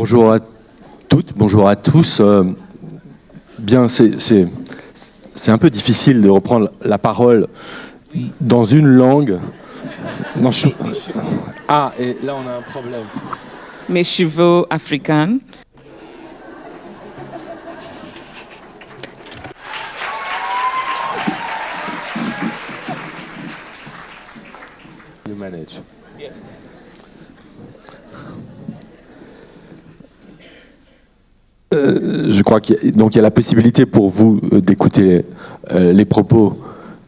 Bonjour à toutes, bonjour à tous. Bien, c'est un peu difficile de reprendre la parole dans une langue. Non, Ah, et là on a un problème. Mes cheveux africains. You manage. Yes. Je crois qu'il y a la possibilité pour vous d'écouter les propos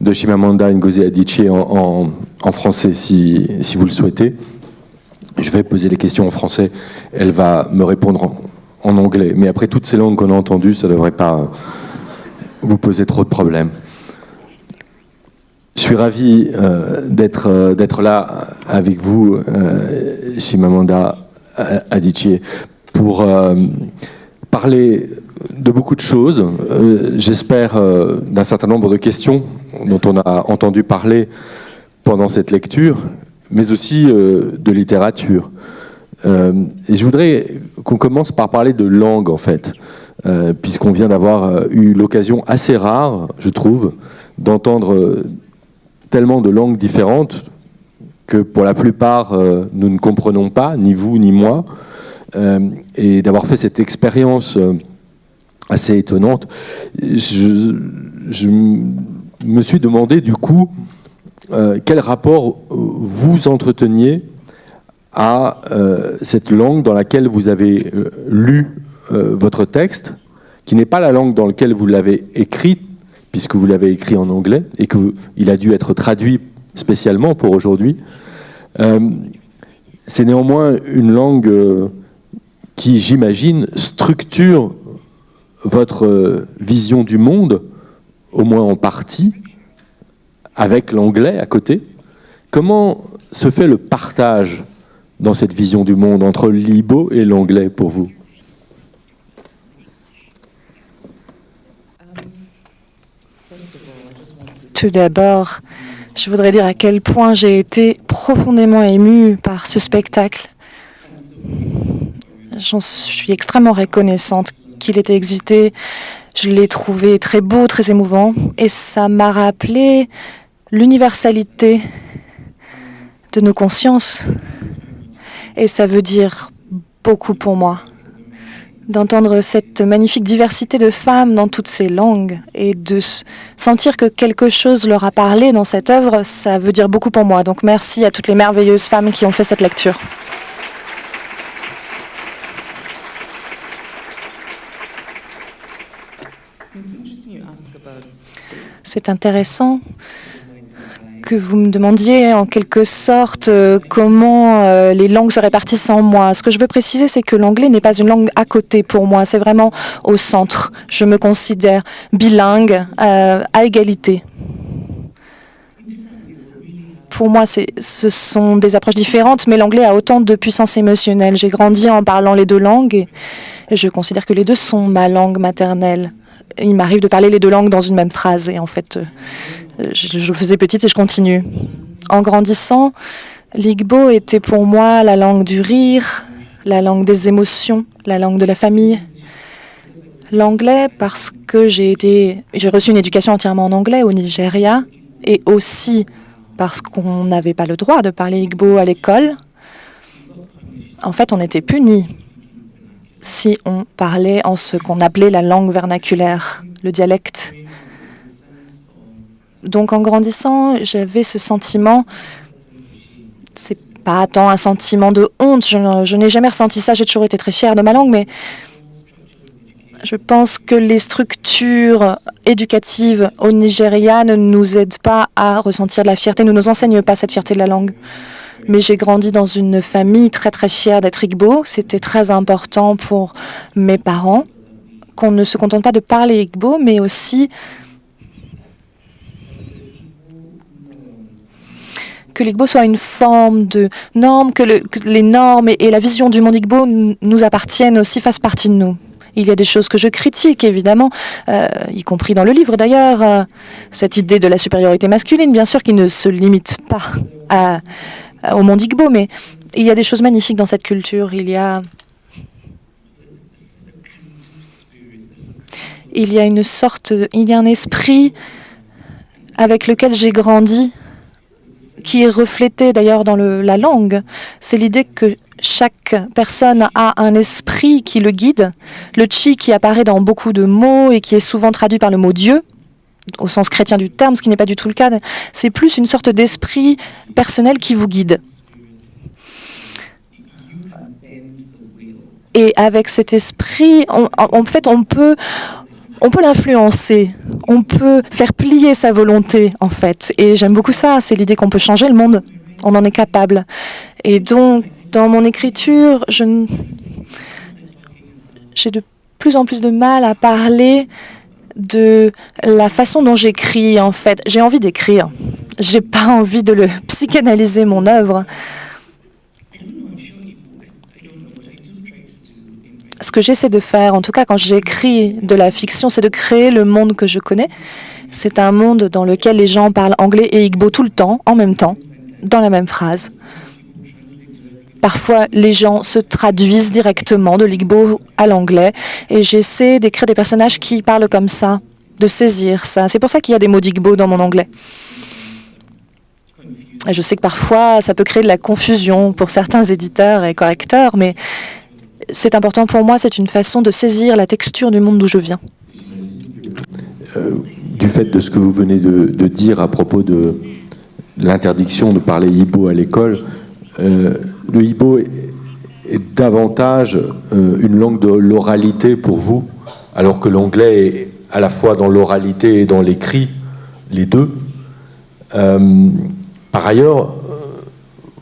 de Chimamanda Ngozi Adichie en français si vous le souhaitez. Je vais poser les questions en français, elle va me répondre en anglais. Mais après toutes ces langues qu'on a entendues, ça ne devrait pas vous poser trop de problèmes. Je suis ravi d'être là avec vous, Chimamanda Adichie, pour parler de beaucoup de choses. J'espère d'un certain nombre de questions dont on a entendu parler pendant cette lecture, mais aussi de littérature. Et je voudrais qu'on commence par parler de langue, en fait, puisqu'on vient d'avoir eu l'occasion assez rare, je trouve, d'entendre tellement de langues différentes que pour la plupart, nous ne comprenons pas, ni vous ni moi, et d'avoir fait cette expérience assez étonnante. Je me suis demandé du coup quel rapport vous entreteniez à cette langue dans laquelle vous avez lu votre texte, qui n'est pas la langue dans laquelle vous l'avez écrit, puisque vous l'avez écrit en anglais, et qu'il a dû être traduit spécialement pour aujourd'hui. C'est néanmoins une langue qui, j'imagine, structure votre vision du monde, au moins en partie, avec l'anglais à côté. Comment se fait le partage dans cette vision du monde entre l'igbo et l'anglais pour vous ? Tout d'abord, je voudrais dire à quel point j'ai été profondément émue par ce spectacle. J'en suis extrêmement reconnaissante qu'il ait existé. Je l'ai trouvé très beau, très émouvant, et ça m'a rappelé l'universalité de nos consciences. Et ça veut dire beaucoup pour moi d'entendre cette magnifique diversité de femmes dans toutes ces langues et de sentir que quelque chose leur a parlé dans cette œuvre, ça veut dire beaucoup pour moi. Donc merci à toutes les merveilleuses femmes qui ont fait cette lecture. C'est intéressant que vous me demandiez en quelque sorte comment les langues se répartissent en moi. Ce que je veux préciser, c'est que l'anglais n'est pas une langue à côté pour moi, c'est vraiment au centre. Je me considère bilingue à égalité. Pour moi, ce sont des approches différentes, mais l'anglais a autant de puissance émotionnelle. J'ai grandi en parlant les deux langues et je considère que les deux sont ma langue maternelle. Il m'arrive de parler les deux langues dans une même phrase et en fait, je faisais petite et je continue. En grandissant, l'igbo était pour moi la langue du rire, la langue des émotions, la langue de la famille. L'anglais parce que j'ai reçu une éducation entièrement en anglais au Nigeria et aussi parce qu'on n'avait pas le droit de parler igbo à l'école. En fait, on était punis si on parlait en ce qu'on appelait la langue vernaculaire, le dialecte. Donc en grandissant, j'avais ce sentiment, c'est pas tant un sentiment de honte, je n'ai jamais ressenti ça, j'ai toujours été très fière de ma langue, mais je pense que les structures éducatives au Nigeria ne nous aident pas à ressentir de la fierté, ne nous enseignent pas cette fierté de la langue. Mais j'ai grandi dans une famille très très fière d'être igbo. C'était très important pour mes parents qu'on ne se contente pas de parler igbo, mais aussi que l'igbo soit une forme de norme, que les normes et la vision du monde igbo nous appartiennent aussi, fassent partie de nous. Il y a des choses que je critique, évidemment, y compris dans le livre d'ailleurs, cette idée de la supériorité masculine, bien sûr, qui ne se limite pas au monde igbo, mais il y a des choses magnifiques dans cette culture. Il y a il y a un esprit avec lequel j'ai grandi, qui est reflété d'ailleurs dans la langue. C'est l'idée que chaque personne a un esprit qui le guide, le chi qui apparaît dans beaucoup de mots et qui est souvent traduit par le mot Dieu, au sens chrétien du terme, ce qui n'est pas du tout le cas. C'est plus une sorte d'esprit personnel qui vous guide. Et avec cet esprit, en fait, on peut l'influencer, on peut faire plier sa volonté, en fait. Et j'aime beaucoup ça, c'est l'idée qu'on peut changer le monde, on en est capable. Et donc, dans mon écriture, j'ai de plus en plus de mal à parler de la façon dont j'écris, en fait. J'ai envie d'écrire, j'ai pas envie de le psychanalyser, mon œuvre. Ce que j'essaie de faire, en tout cas quand j'écris de la fiction, c'est de créer le monde que je connais. C'est un monde dans lequel les gens parlent anglais et igbo tout le temps, en même temps, dans la même phrase. Parfois, les gens se traduisent directement de l'igbo à l'anglais et j'essaie d'écrire des personnages qui parlent comme ça, de saisir ça. C'est pour ça qu'il y a des mots d'igbo dans mon anglais. Et je sais que parfois, ça peut créer de la confusion pour certains éditeurs et correcteurs, mais c'est important pour moi, c'est une façon de saisir la texture du monde d'où je viens. Du fait de ce que vous venez de dire à propos de l'interdiction de parler igbo à l'école, le igbo est davantage une langue de l'oralité pour vous, alors que l'anglais est à la fois dans l'oralité et dans l'écrit, les deux. Par ailleurs,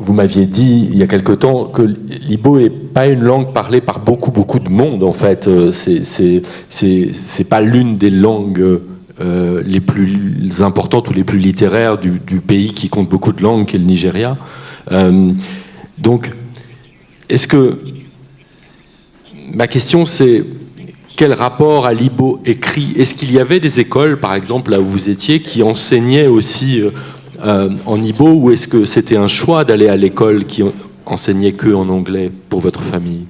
vous m'aviez dit il y a quelque temps que l'igbo n'est pas une langue parlée par beaucoup de monde, en fait. C'est pas l'une des langues les plus importantes ou les plus littéraires du pays qui compte beaucoup de langues, qui est le Nigeria. Donc, est-ce que... Ma question, c'est quel rapport à l'igbo écrit? Est-ce qu'il y avait des écoles, par exemple, là où vous étiez, qui enseignaient aussi en igbo, ou est-ce que c'était un choix d'aller à l'école qui enseignait que en anglais pour votre famille?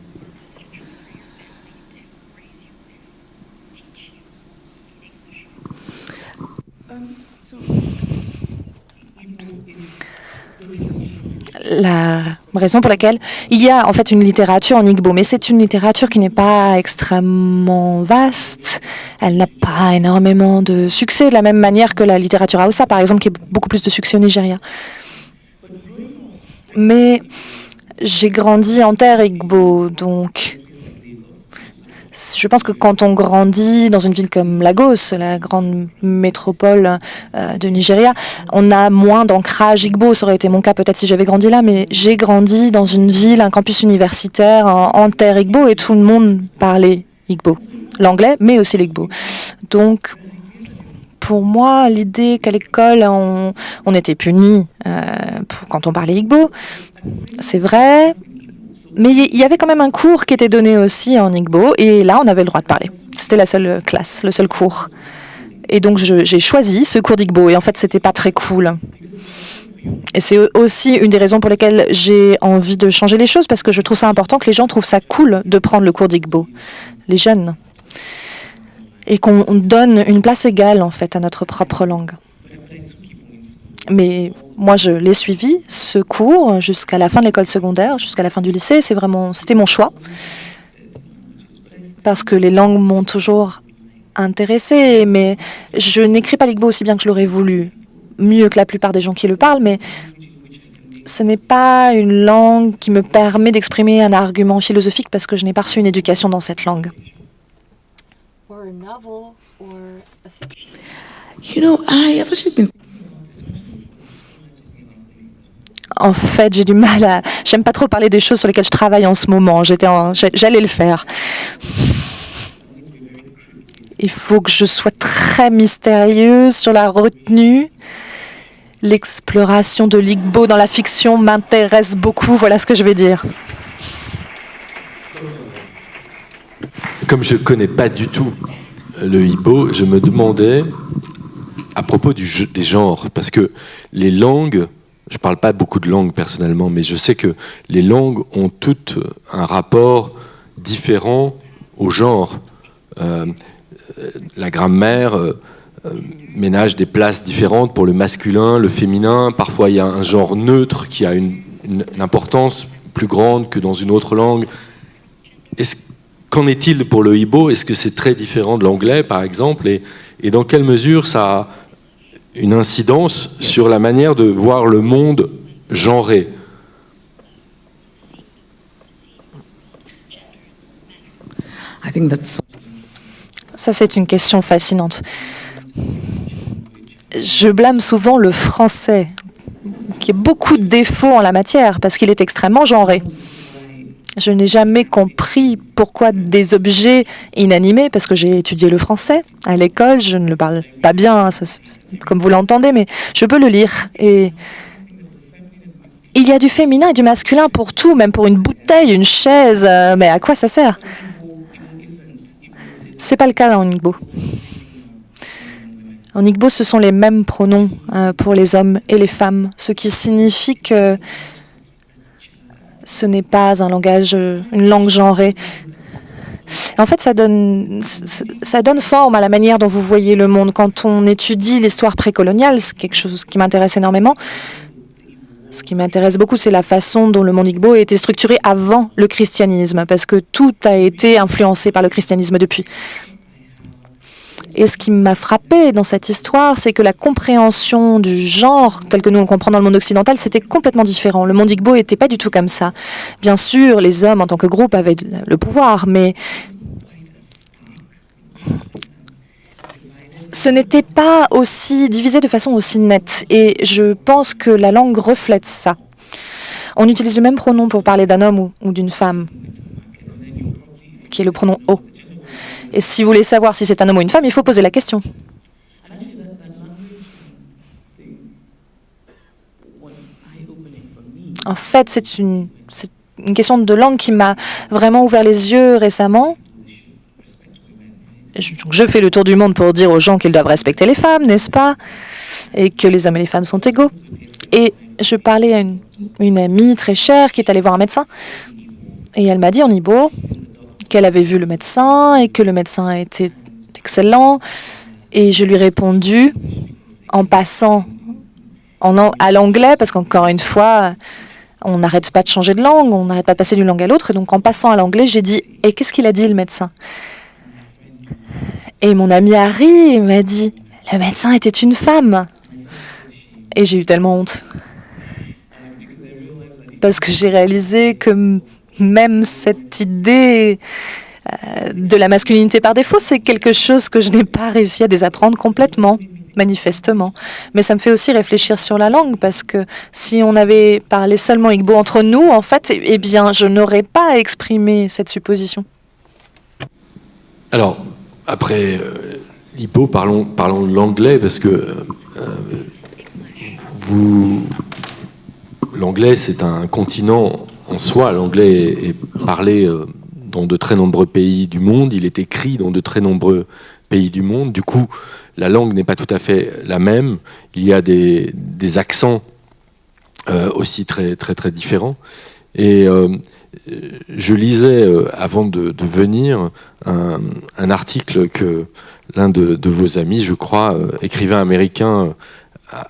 La raison pour laquelle il y a en fait une littérature en igbo, mais c'est une littérature qui n'est pas extrêmement vaste. Elle n'a pas énormément de succès, de la même manière que la littérature Hausa, par exemple, qui a beaucoup plus de succès au Nigeria. Mais j'ai grandi en terre igbo, donc je pense que quand on grandit dans une ville comme Lagos, la grande métropole de Nigeria, on a moins d'ancrage igbo. Ça aurait été mon cas peut-être si j'avais grandi là, mais j'ai grandi dans une ville, un campus universitaire en terre igbo et tout le monde parlait igbo. L'anglais, mais aussi l'igbo. Donc, pour moi, l'idée qu'à l'école, on était punis quand on parlait igbo, c'est vrai. Mais il y avait quand même un cours qui était donné aussi en igbo, et là, on avait le droit de parler. C'était la seule classe, le seul cours. Et donc, j'ai choisi ce cours d'igbo, et en fait, c'était pas très cool. Et c'est aussi une des raisons pour lesquelles j'ai envie de changer les choses, parce que je trouve ça important que les gens trouvent ça cool de prendre le cours d'igbo, les jeunes. Et qu'on donne une place égale, en fait, à notre propre langue. Mais moi, je l'ai suivi, ce cours, jusqu'à la fin de l'école secondaire, jusqu'à la fin du lycée. C'était mon choix. Parce que les langues m'ont toujours intéressée. Mais je n'écris pas l'igbo aussi bien que je l'aurais voulu. Mieux que la plupart des gens qui le parlent. Mais ce n'est pas une langue qui me permet d'exprimer un argument philosophique parce que je n'ai pas reçu une éducation dans cette langue. You know, I have actually been... En fait, j'ai du mal à... J'aime pas trop parler des choses sur lesquelles je travaille en ce moment. J'allais le faire. Il faut que je sois très mystérieuse sur la retenue. L'exploration de l'igbo dans la fiction m'intéresse beaucoup. Voilà ce que je vais dire. Comme je ne connais pas du tout le igbo, je me demandais à propos des genres, parce que les langues... Je ne parle pas beaucoup de langues personnellement, mais je sais que les langues ont toutes un rapport différent au genre. la grammaire ménage des places différentes pour le masculin, le féminin. Parfois, il y a un genre neutre qui a une importance plus grande que dans une autre langue. Qu'en est-il pour le Igbo? Est-ce que c'est très différent de l'anglais, par exemple, et dans quelle mesure ça a une incidence sur la manière de voir le monde genré? Ça, c'est une question fascinante. Je blâme souvent le français, qui a beaucoup de défauts en la matière, parce qu'il est extrêmement genré. Je n'ai jamais compris pourquoi des objets inanimés, parce que j'ai étudié le français à l'école, je ne le parle pas bien, comme vous l'entendez, mais je peux le lire. Et il y a du féminin et du masculin pour tout, même pour une bouteille, une chaise, mais à quoi ça sert? C'est pas le cas en Igbo. En Igbo, ce sont les mêmes pronoms pour les hommes et les femmes, ce qui signifie que ce n'est pas un langage, une langue genrée. En fait, ça donne forme à la manière dont vous voyez le monde. Quand on étudie l'histoire précoloniale, c'est quelque chose qui m'intéresse énormément. Ce qui m'intéresse beaucoup, c'est la façon dont le monde Igbo a été structuré avant le christianisme, parce que tout a été influencé par le christianisme depuis. Et ce qui m'a frappé dans cette histoire, c'est que la compréhension du genre, tel que nous le comprenons dans le monde occidental, c'était complètement différent. Le monde Igbo n'était pas du tout comme ça. Bien sûr, les hommes, en tant que groupe, avaient le pouvoir, mais ce n'était pas aussi divisé de façon aussi nette. Et je pense que la langue reflète ça. On utilise le même pronom pour parler d'un homme ou d'une femme, qui est le pronom « o ». Et si vous voulez savoir si c'est un homme ou une femme, il faut poser la question. En fait, c'est une question de langue qui m'a vraiment ouvert les yeux récemment. Je fais le tour du monde pour dire aux gens qu'ils doivent respecter les femmes, n'est-ce pas? Et que les hommes et les femmes sont égaux. Et je parlais à une amie très chère qui est allée voir un médecin. Et elle m'a dit en Igbo qu'elle avait vu le médecin et que le médecin était excellent. Et je lui ai répondu en passant à l'anglais, parce qu'encore une fois, on n'arrête pas de changer de langue, on n'arrête pas de passer d'une langue à l'autre. Et donc en passant à l'anglais, j'ai dit « Et qu'est-ce qu'il a dit le médecin ?» Et mon ami a ri et m'a dit « Le médecin était une femme !» Et j'ai eu tellement honte. Parce que j'ai réalisé que même cette idée de la masculinité par défaut, c'est quelque chose que je n'ai pas réussi à désapprendre complètement, manifestement. Mais ça me fait aussi réfléchir sur la langue, parce que si on avait parlé seulement Igbo entre nous, en fait, eh bien, je n'aurais pas exprimé cette supposition. Alors, après Igbo, parlons de l'anglais, parce que l'anglais, c'est un continent en soi. L'anglais est parlé dans de très nombreux pays du monde. Il est écrit dans de très nombreux pays du monde. Du coup, la langue n'est pas tout à fait la même. Il y a des accents aussi très, très, très différents. Et je lisais, avant de venir, un article que l'un de vos amis, je crois, écrivain américain,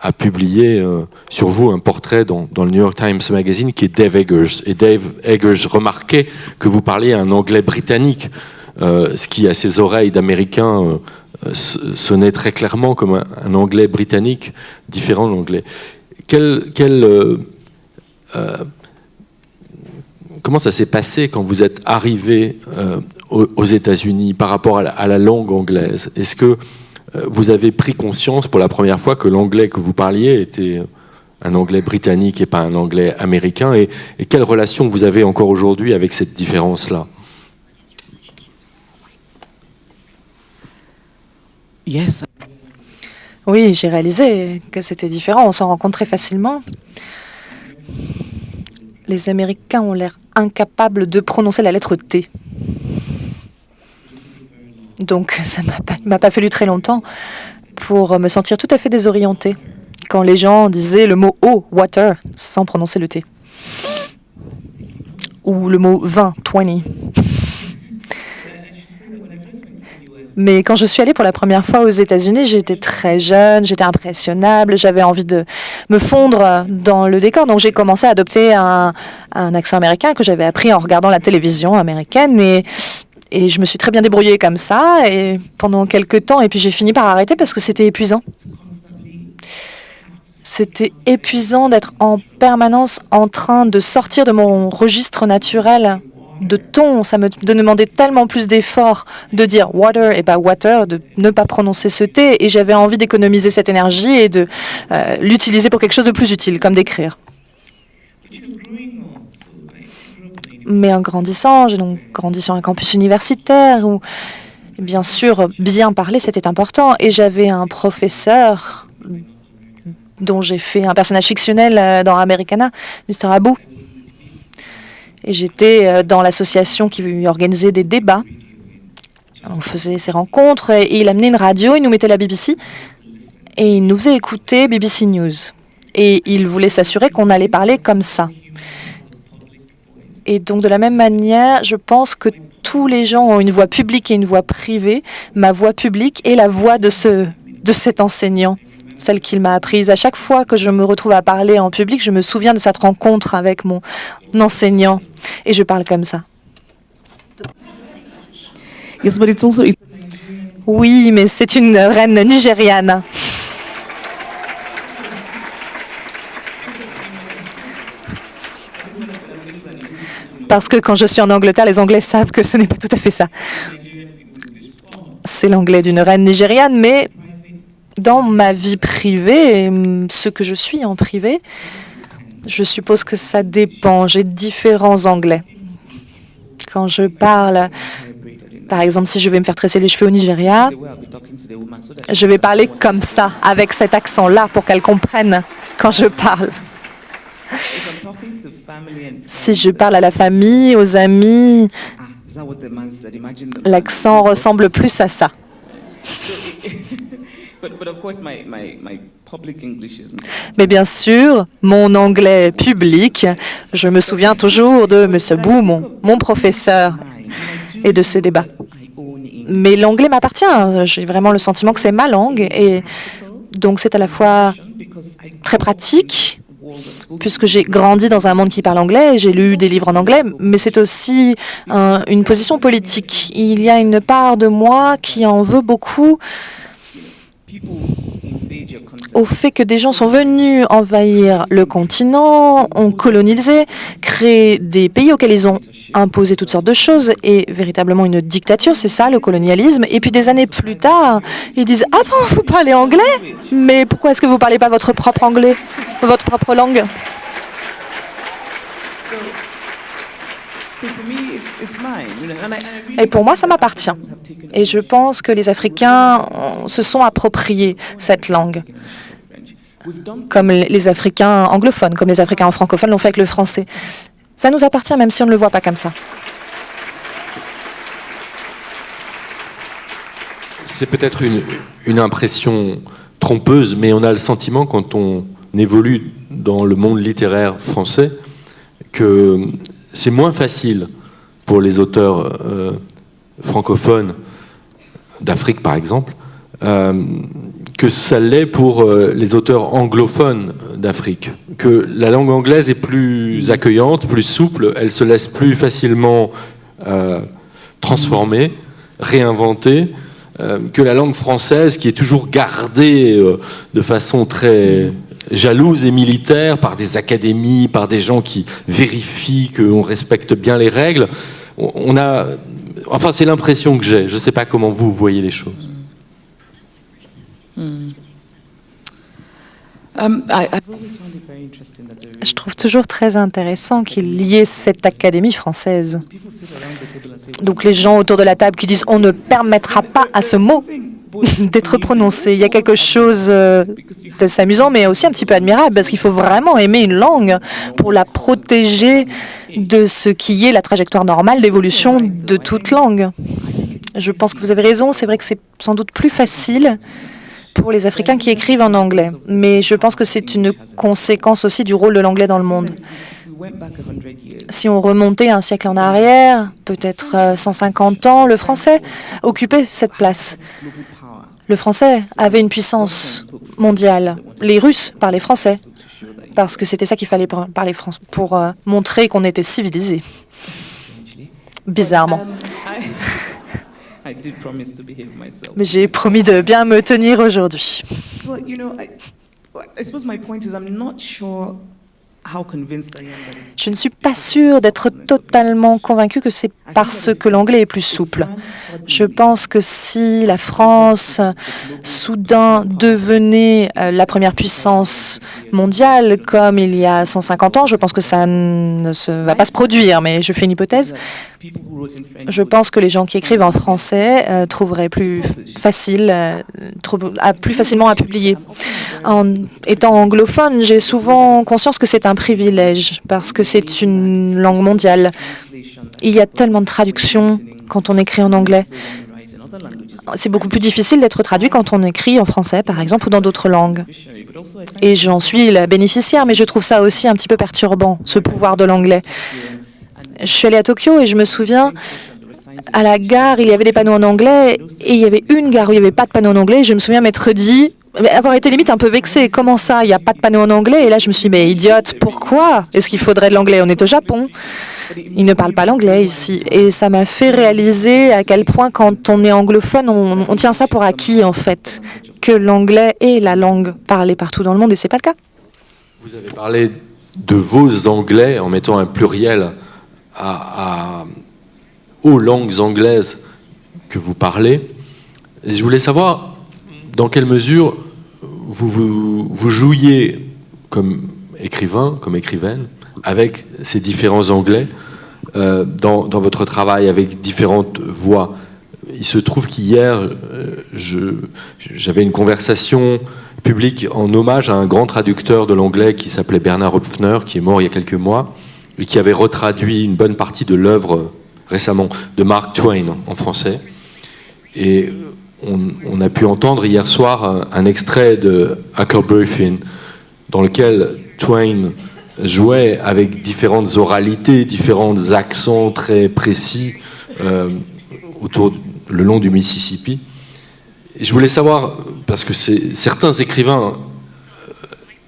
a publié sur vous un portrait dans le New York Times Magazine, qui est Dave Eggers. Et Dave Eggers remarquait que vous parliez un anglais britannique, ce qui, à ses oreilles d'américain, sonnait très clairement comme un anglais britannique différent de l'anglais. Comment ça s'est passé quand vous êtes arrivé aux États-Unis par rapport à la langue anglaise? Est-ce que vous avez pris conscience pour la première fois que l'anglais que vous parliez était un anglais britannique et pas un anglais américain? Et quelle relation vous avez encore aujourd'hui avec cette différence-là? Yes. Oui, j'ai réalisé que c'était différent. On s'en rend compte très facilement. Les Américains ont l'air incapables de prononcer la lettre T. Donc, ça m'a pas fallu très longtemps pour me sentir tout à fait désorientée quand les gens disaient le mot « eau »,« water », sans prononcer le T. Ou le mot « 20 »,« 20 ». Mais quand je suis allée pour la première fois aux États-Unis, j'étais très jeune, j'étais impressionnable, j'avais envie de me fondre dans le décor. Donc j'ai commencé à adopter un accent américain que j'avais appris en regardant la télévision américaine. Et je me suis très bien débrouillée comme ça et pendant quelques temps. Et puis j'ai fini par arrêter parce que c'était épuisant. C'était épuisant d'être en permanence en train de sortir de mon registre naturel de ton. Ça me demandait tellement plus d'efforts de dire water et pas water, de ne pas prononcer ce T. Et j'avais envie d'économiser cette énergie et de l'utiliser pour quelque chose de plus utile, comme d'écrire. Mais en grandissant, j'ai donc grandi sur un campus universitaire où, bien sûr, bien parler, c'était important. Et j'avais un professeur dont j'ai fait un personnage fictionnel dans Americana, Mr. Abou. Et j'étais dans l'association qui organisait des débats. On faisait ces rencontres et il amenait une radio, il nous mettait la BBC et il nous faisait écouter BBC News. Et il voulait s'assurer qu'on allait parler comme ça. Et donc, de la même manière, je pense que tous les gens ont une voix publique et une voix privée. Ma voix publique est la voix de cet enseignant, celle qu'il m'a apprise. À chaque fois que je me retrouve à parler en public, je me souviens de cette rencontre avec mon enseignant. Et je parle comme ça. Yes, but it's also Oui, mais c'est une reine nigériane. Parce que quand je suis en Angleterre, les Anglais savent que ce n'est pas tout à fait ça. C'est l'anglais d'une reine nigériane, mais dans ma vie privée, ce que je suis en privé, je suppose que ça dépend. J'ai différents anglais. Quand je parle, par exemple, si je vais me faire tresser les cheveux au Nigeria, je vais parler comme ça, avec cet accent-là, pour qu'elle comprenne quand je parle. Si je parle à la famille, aux amis, l'accent ressemble plus à ça. Mais bien sûr, mon anglais public, je me souviens toujours de M. Bou, mon professeur, et de ces débats. Mais l'anglais m'appartient. J'ai vraiment le sentiment que c'est ma langue. Et donc, c'est à la fois très pratique, puisque j'ai grandi dans un monde qui parle anglais, j'ai lu des livres en anglais, mais c'est aussi une position politique. Il y a une part de moi qui en veut beaucoup au fait que des gens sont venus envahir le continent, ont colonisé, créé des pays auxquels ils ont imposé toutes sortes de choses et véritablement une dictature, c'est ça le colonialisme. Et puis des années plus tard, ils disent « Ah bon, vous parlez anglais? Mais pourquoi est-ce que vous ne parlez pas votre propre anglais, votre propre langue ?» Et pour moi, ça m'appartient. Et je pense que les Africains se sont appropriés cette langue, comme les Africains anglophones, comme les Africains francophones l'ont fait avec le français. Ça nous appartient, même si on ne le voit pas comme ça. C'est peut-être une impression trompeuse, mais on a le sentiment, quand on évolue dans le monde littéraire français, que c'est moins facile pour les auteurs francophones d'Afrique, par exemple, que ça l'est pour les auteurs anglophones d'Afrique. Que la langue anglaise est plus accueillante, plus souple, elle se laisse plus facilement transformer, réinventer, que la langue française, qui est toujours gardée de façon très jalouse et militaire par des académies, par des gens qui vérifient qu'on respecte bien les règles. Enfin, c'est l'impression que j'ai. Je ne sais pas comment vous voyez les choses. Je trouve toujours très intéressant qu'il y ait cette académie française. Donc les gens autour de la table qui disent « on ne permettra pas à ce mot d'être prononcé ». Il y a quelque chose d'assez amusant, mais aussi un petit peu admirable, parce qu'il faut vraiment aimer une langue pour la protéger de ce qui est la trajectoire normale d'évolution de toute langue. Je pense que vous avez raison, c'est vrai que c'est sans doute plus facile pour les Africains qui écrivent en anglais, mais je pense que c'est une conséquence aussi du rôle de l'anglais dans le monde. Si on remontait un siècle en arrière, peut-être 150 ans, le français occupait cette place. Le français avait une puissance mondiale. Les Russes parlaient français, parce que c'était ça qu'il fallait parler français pour montrer qu'on était civilisé. Bizarrement. Mais j'ai promis de bien me tenir aujourd'hui. Je ne suis pas sûre d'être totalement convaincue que c'est parce que l'anglais est plus souple. Je pense que si la France soudain devenait la première puissance mondiale comme il y a 150 ans, je pense que ça ne va pas se produire, mais je fais une hypothèse. Je pense que les gens qui écrivent en français trouveraient plus facilement à publier. En étant anglophone, j'ai souvent conscience que c'est un privilège parce que c'est une langue mondiale. Il y a tellement de traductions quand on écrit en anglais. C'est beaucoup plus difficile d'être traduit quand on écrit en français, par exemple, ou dans d'autres langues. Et j'en suis la bénéficiaire, mais je trouve ça aussi un petit peu perturbant, ce pouvoir de l'anglais. Je suis allée à Tokyo et je me souviens, à la gare, il y avait des panneaux en anglais et il y avait une gare où il n'y avait pas de panneaux en anglais. Et je me souviens m'être dit, avoir été limite un peu vexée. Comment ça, il n'y a pas de panneaux en anglais? Et là, je me suis dit, mais idiote, pourquoi est-ce qu'il faudrait de l'anglais? On est au Japon. Ils ne parlent pas l'anglais ici. Et ça m'a fait réaliser à quel point, quand on est anglophone, on tient ça pour acquis, en fait, que l'anglais est la langue parlée partout dans le monde, et ce n'est pas le cas. Vous avez parlé de vos anglais en mettant un pluriel aux langues anglaises que vous parlez. Et je voulais savoir dans quelle mesure vous jouiez comme écrivain, comme écrivaine, avec ces différents anglais dans votre travail, avec différentes voix. Il se trouve qu'hier, j'avais une conversation publique en hommage à un grand traducteur de l'anglais qui s'appelait Bernard Höpfner, qui est mort il y a quelques mois, et qui avait retraduit une bonne partie de l'œuvre récemment de Mark Twain en français. Et on a pu entendre hier soir un extrait de Huckleberry Finn, dans lequel Twain jouait avec différentes oralités, différents accents très précis le long du Mississippi. Et je voulais savoir, parce que certains écrivains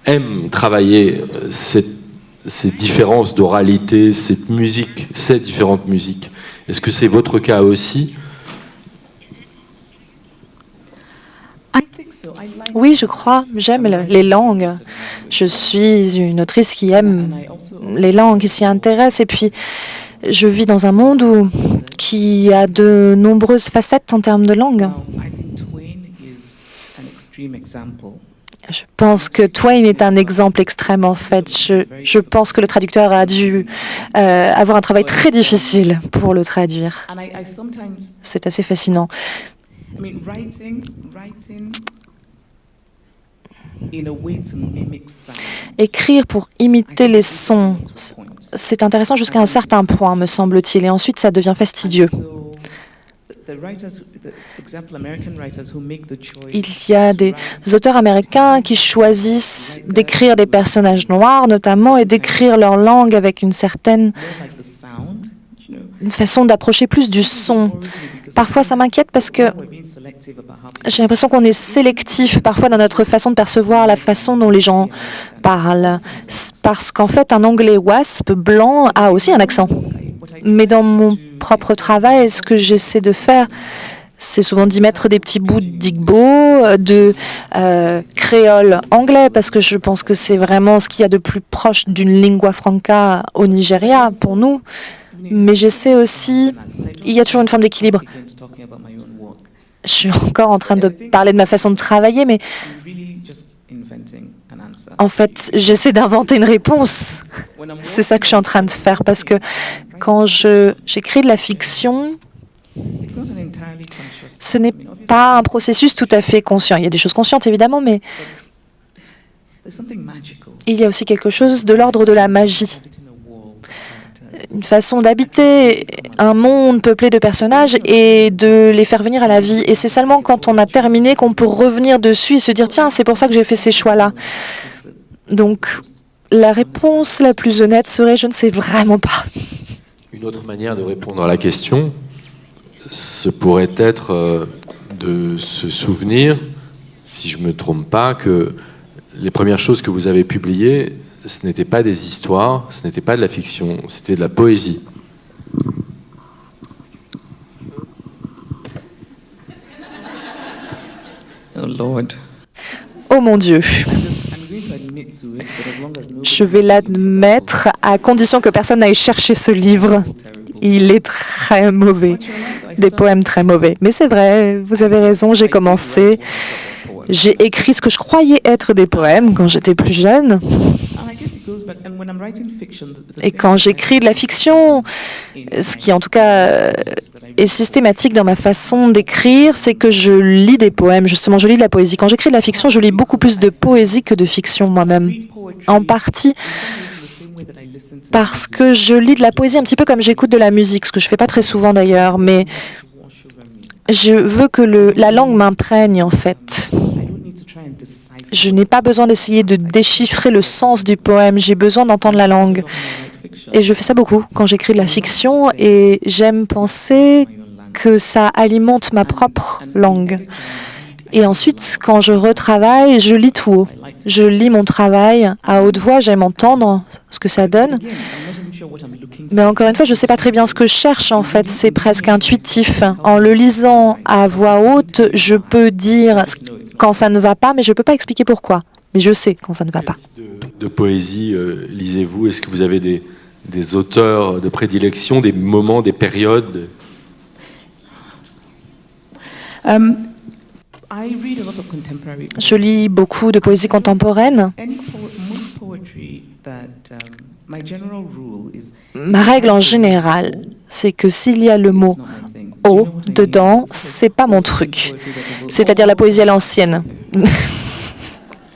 aiment travailler ces différences d'oralité, cette musique, ces différentes musiques. Est-ce que c'est votre cas aussi ? Oui, je crois. J'aime les langues. Je suis une autrice qui aime les langues, qui s'y intéresse. Et puis, je vis dans un monde qui a de nombreuses facettes en termes de langue. Je pense que Twain est un exemple extrême, en fait. Je pense que le traducteur a dû avoir un travail très difficile pour le traduire. C'est assez fascinant. Écrire pour imiter les sons, c'est intéressant jusqu'à un certain point, me semble-t-il, et ensuite ça devient fastidieux. Il y a des auteurs américains qui choisissent d'écrire des personnages noirs, notamment, et d'écrire leur langue avec une certaine façon d'approcher plus du son. Parfois, ça m'inquiète parce que j'ai l'impression qu'on est sélectif parfois dans notre façon de percevoir la façon dont les gens parlent. Parce qu'en fait, un anglais WASP blanc a aussi un accent. Mais dans mon propre travail, ce que j'essaie de faire, c'est souvent d'y mettre des petits bouts d'Igbo, de créole anglais, parce que je pense que c'est vraiment ce qu'il y a de plus proche d'une lingua franca au Nigeria pour nous. Mais j'essaie aussi, il y a toujours une forme d'équilibre. Je suis encore en train de parler de ma façon de travailler, mais en fait, j'essaie d'inventer une réponse. C'est ça que je suis en train de faire, parce que quand j'écris de la fiction, ce n'est pas un processus tout à fait conscient. Il y a des choses conscientes, évidemment, mais il y a aussi quelque chose de l'ordre de la magie. Une façon d'habiter un monde peuplé de personnages et de les faire venir à la vie. Et c'est seulement quand on a terminé qu'on peut revenir dessus et se dire « Tiens, c'est pour ça que j'ai fait ces choix-là ». Donc, La réponse la plus honnête serait je ne sais vraiment pas. Une autre manière de répondre à la question, ce pourrait être de se souvenir, si je ne me trompe pas, que les premières choses que vous avez publiées, ce n'étaient pas des histoires, ce n'était pas de la fiction, c'était de la poésie. Oh Lord. Oh mon Dieu, I'm going to admit to it, but as long as nobody je vais l'admettre à condition que personne n'aille chercher ce livre. Il est très mauvais, des poèmes très mauvais. Mais c'est vrai, vous avez raison, j'ai commencé. J'ai écrit ce que je croyais être des poèmes quand j'étais plus jeune. And I guess it goes back. And when I'm writing fiction, the Et thing quand that j'écris de la fiction, ce qui en tout cas est systématique dans ma façon d'écrire, c'est que je lis des poèmes, justement, je lis de la poésie. Quand j'écris de la fiction, je lis beaucoup plus de poésie que de fiction moi-même. En partie parce que je lis de la poésie un petit peu comme j'écoute de la musique, ce que je fais pas très souvent d'ailleurs, mais je veux que la langue m'imprègne en fait. Je n'ai pas besoin d'essayer de déchiffrer le sens du poème, j'ai besoin d'entendre la langue. Et je fais ça beaucoup quand j'écris de la fiction et j'aime penser que ça alimente ma propre langue. Et ensuite, quand je retravaille, je lis tout haut. Je lis mon travail à haute voix, j'aime entendre ce que ça donne. Mais encore une fois, je ne sais pas très bien ce que je cherche en fait, c'est presque intuitif. En le lisant à voix haute, je peux dire quand ça ne va pas, mais je ne peux pas expliquer pourquoi. Mais je sais quand ça ne va pas. De poésie lisez-vous? Est-ce que vous avez des auteurs de prédilection, des moments, des périodes? I read a lot of contemporary. Je lis beaucoup de poésie contemporaine. Most poetry that my general rule is. Ma règle en général, c'est que s'il y a le mot « o » dedans, c'est pas mon truc. C'est-à-dire la poésie à l'ancienne,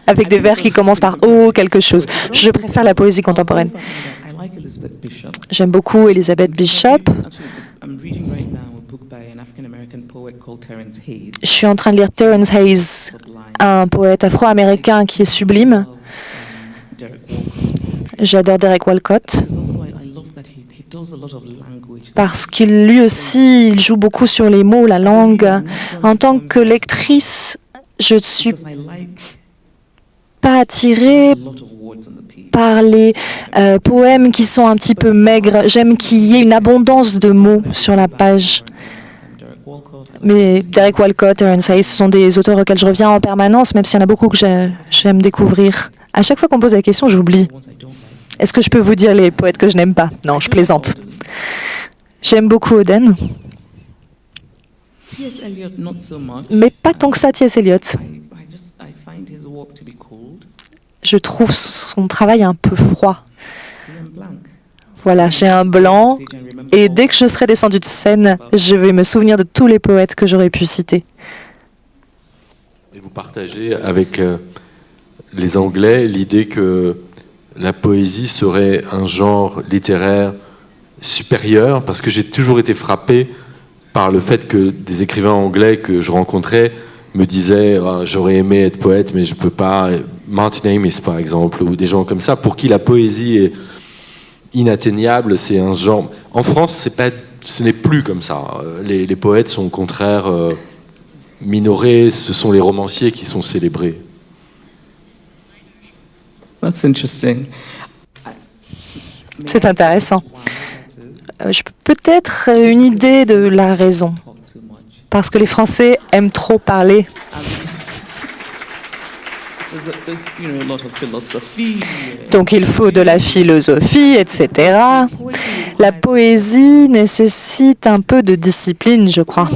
avec des vers qui commencent par « o » quelque chose. Je préfère la poésie contemporaine. J'aime beaucoup Elizabeth Bishop. Je suis en train de lire Terence Hayes, un poète afro-américain qui est sublime. J'adore Derek Walcott parce qu'il lui aussi il joue beaucoup sur les mots, la langue. En tant que lectrice, je ne suis pas attirée par les poèmes qui sont un petit peu maigres. J'aime qu'il y ait une abondance de mots sur la page. Mais Derek Walcott, Terence Hayes, ce sont des auteurs auxquels je reviens en permanence, même s'il y en a beaucoup que j'aime découvrir. À chaque fois qu'on pose la question, j'oublie. Est-ce que je peux vous dire les poètes que je n'aime pas? Non, je plaisante. J'aime beaucoup Auden, mais pas tant que ça T.S. Eliot. Je trouve son travail un peu froid. Voilà, j'ai un blanc, et dès que je serai descendue de scène, je vais me souvenir de tous les poètes que j'aurais pu citer. Et vous partagez avec les Anglais l'idée que la poésie serait un genre littéraire supérieur, parce que j'ai toujours été frappé par le fait que des écrivains anglais que je rencontrais me disaient j'aurais aimé être poète, mais je peux pas. Martin Amis, par exemple, ou des gens comme ça, pour qui la poésie est inatteignable, c'est un genre. En France, ce n'est plus comme ça. Les poètes sont au contraire minorés, ce sont les romanciers qui sont célébrés. That's interesting. C'est intéressant. Je peux peut-être une idée de la raison. Parce que les Français aiment trop parler. Donc il faut de la philosophie, etc. La poésie nécessite un peu de discipline, je crois.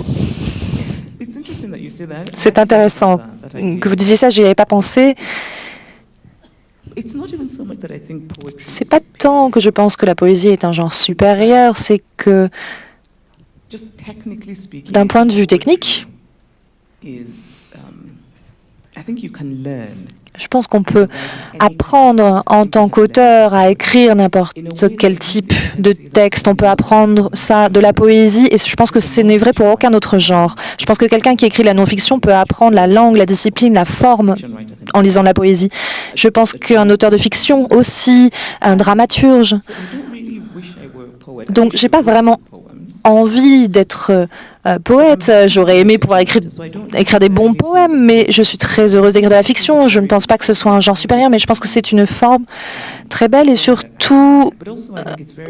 C'est intéressant que vous disiez ça, j'y avais pas pensé. C'est pas tant que je pense que la poésie est un genre supérieur, c'est que d'un point de vue technique, je pense qu'on peut apprendre en tant qu'auteur à écrire n'importe quel type de texte. On peut apprendre ça de la poésie et je pense que ce n'est vrai pour aucun autre genre. Je pense que quelqu'un qui écrit de la non-fiction peut apprendre la langue, la discipline, la forme en lisant de la poésie. Je pense qu'un auteur de fiction aussi, un dramaturge. Donc, j'ai pas vraiment envie d'être poète. J'aurais aimé pouvoir écrire des bons poèmes, mais je suis très heureuse d'écrire de la fiction. Je ne pense pas que ce soit un genre supérieur, mais je pense que c'est une forme très belle et surtout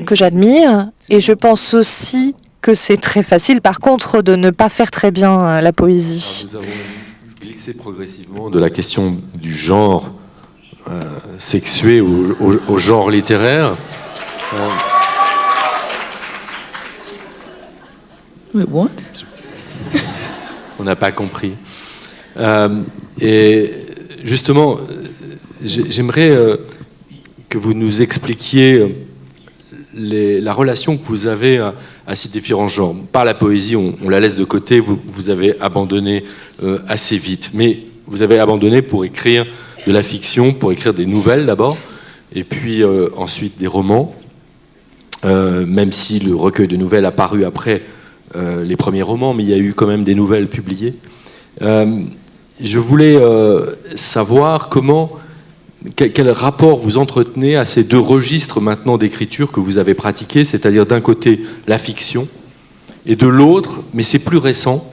que j'admire. Et je pense aussi que c'est très facile, par contre, de ne pas faire très bien la poésie. Alors, nous avons glissé progressivement de la question du genre sexué au genre littéraire. Wait, what? On n'a pas compris. Et justement, j'aimerais que vous nous expliquiez la relation que vous avez à ces différents genres. Par la poésie, on la laisse de côté, vous avez abandonné assez vite. Mais vous avez abandonné pour écrire de la fiction, pour écrire des nouvelles d'abord, et puis ensuite des romans, même si le recueil de nouvelles a paru après les premiers romans, mais il y a eu quand même des nouvelles publiées. Je voulais savoir quel rapport vous entretenez à ces deux registres maintenant d'écriture que vous avez pratiqués, c'est-à-dire d'un côté la fiction, et de l'autre, mais c'est plus récent,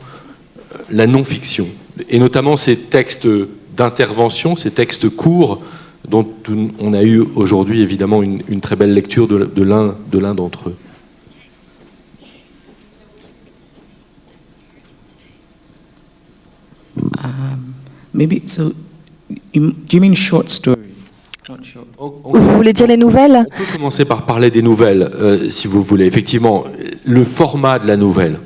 la non-fiction, et notamment ces textes d'intervention, ces textes courts, dont on a eu aujourd'hui évidemment une très belle lecture de l'un d'entre eux. Maybe so. Do you mean short stories? Not short. Vous voulez dire les nouvelles? On peut commencer par parler des nouvelles, si vous voulez. Effectivement, le format de la nouvelle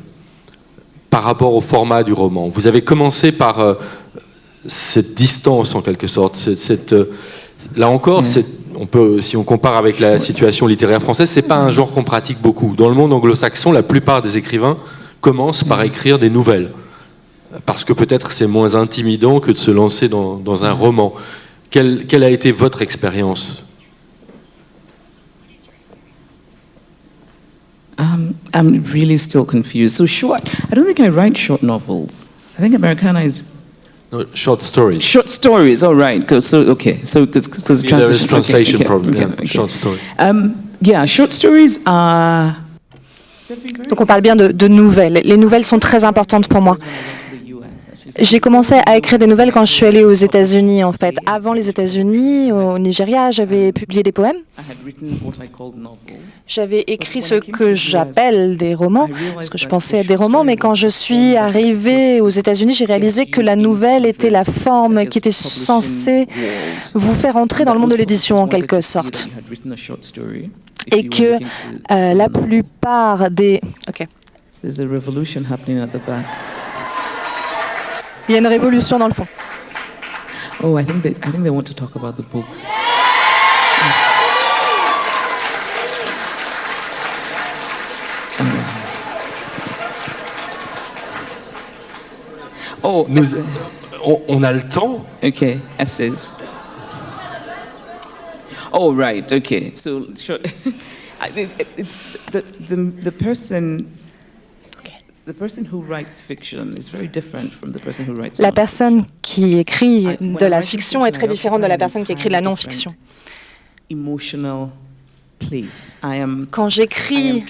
par rapport au format du roman. Vous avez commencé par cette distance, en quelque sorte. Là encore, si on compare avec la situation littéraire française, c'est pas un genre qu'on pratique beaucoup. Dans le monde anglo-saxon, la plupart des écrivains commencent par écrire des nouvelles. Parce que peut-être c'est moins intimidant que de se lancer dans un roman. Quelle a été votre expérience? I'm really still confused. So short, I don't think I write short novels. I think Americana is No, short stories. short stories. Oh, right. So because Yeah, there is translation problem. Okay, Yeah, okay. short story. Yeah, short stories are. Donc on parle bien de nouvelles. Les nouvelles sont très importantes pour moi. J'ai commencé à écrire des nouvelles quand je suis allée aux États-Unis, en fait. Avant les États-Unis, au Nigeria, j'avais publié des poèmes. J'avais écrit ce que j'appelle des romans, ce que je pensais être des romans, mais quand je suis arrivée aux États-Unis, j'ai réalisé que la nouvelle était la forme qui était censée vous faire entrer dans le monde de l'édition, en quelque sorte. Et que la plupart des... OK. There's a revolution happening at the back. Il y a une révolution dans le fond. Oh, I think they want to talk about the book. Oh, On a le temps. okay, essays. Oh, right, okay. So, sure. It's the person. The person who writes fiction is very different from the person who writes La non-fiction. personne qui écrit de la fiction est très différente de la personne qui écrit de la non-fiction. Emotional place. Quand j'écris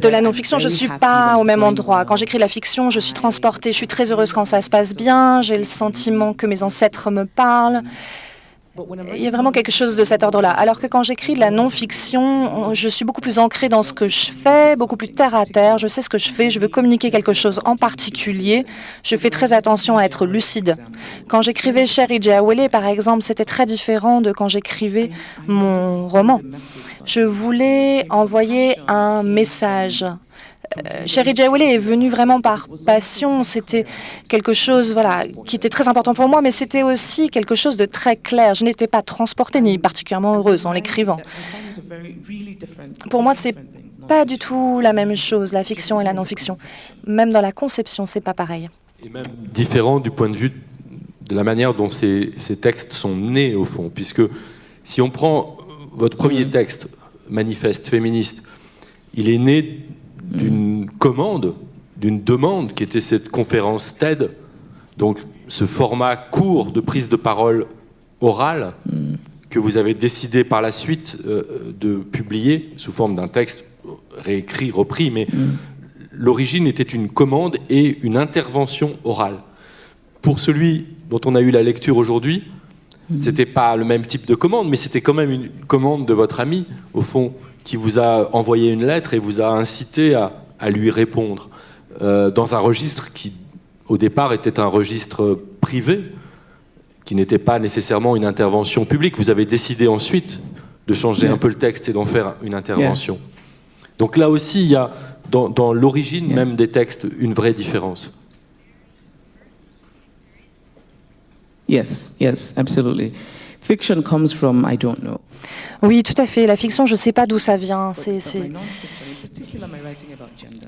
de la non-fiction, je ne suis pas au même endroit. Quand j'écris de la fiction, je suis transportée. Je suis très heureuse quand ça se passe bien. J'ai le sentiment que mes ancêtres me parlent. Il y a vraiment quelque chose de cet ordre-là. Alors que quand j'écris de la non-fiction, je suis beaucoup plus ancrée dans ce que je fais, beaucoup plus terre à terre. Je sais ce que je fais, je veux communiquer quelque chose en particulier. Je fais très attention à être lucide. Quand j'écrivais Chéri Djawele, par exemple, c'était très différent de quand j'écrivais mon roman. Je voulais envoyer un message. Chéri Djawele est venu vraiment par passion. C'était quelque chose qui était très important pour moi, mais c'était aussi quelque chose de très clair. Je n'étais pas transportée ni particulièrement heureuse en l'écrivant. Pour moi, c'est pas du tout la même chose, la fiction et la non-fiction. Même dans la conception, c'est pas pareil. Et même différent du point de vue de la manière dont ces textes sont nés, au fond. Puisque si on prend votre premier texte, Manifeste féministe, il est né d'une commande, d'une demande qui était cette conférence TED Donc ce format court de prise de parole orale que vous avez décidé par la suite de publier sous forme d'un texte réécrit, repris, mais l'origine était une commande et une intervention orale. Pour celui dont on a eu la lecture aujourd'hui, c'était pas le même type de commande, mais c'était quand même une commande de votre ami, au fond, qui vous a envoyé une lettre et vous a incité à lui répondre, dans un registre qui, au départ, était un registre privé, qui n'était pas nécessairement une intervention publique. Vous avez décidé ensuite de changer un peu le texte et d'en faire une intervention. Donc là aussi, il y a, dans l'origine même des textes, une vraie différence. Yes, absolutely. Fiction comes from I don't know. Oui, tout à fait. La fiction, je ne sais pas d'où ça vient.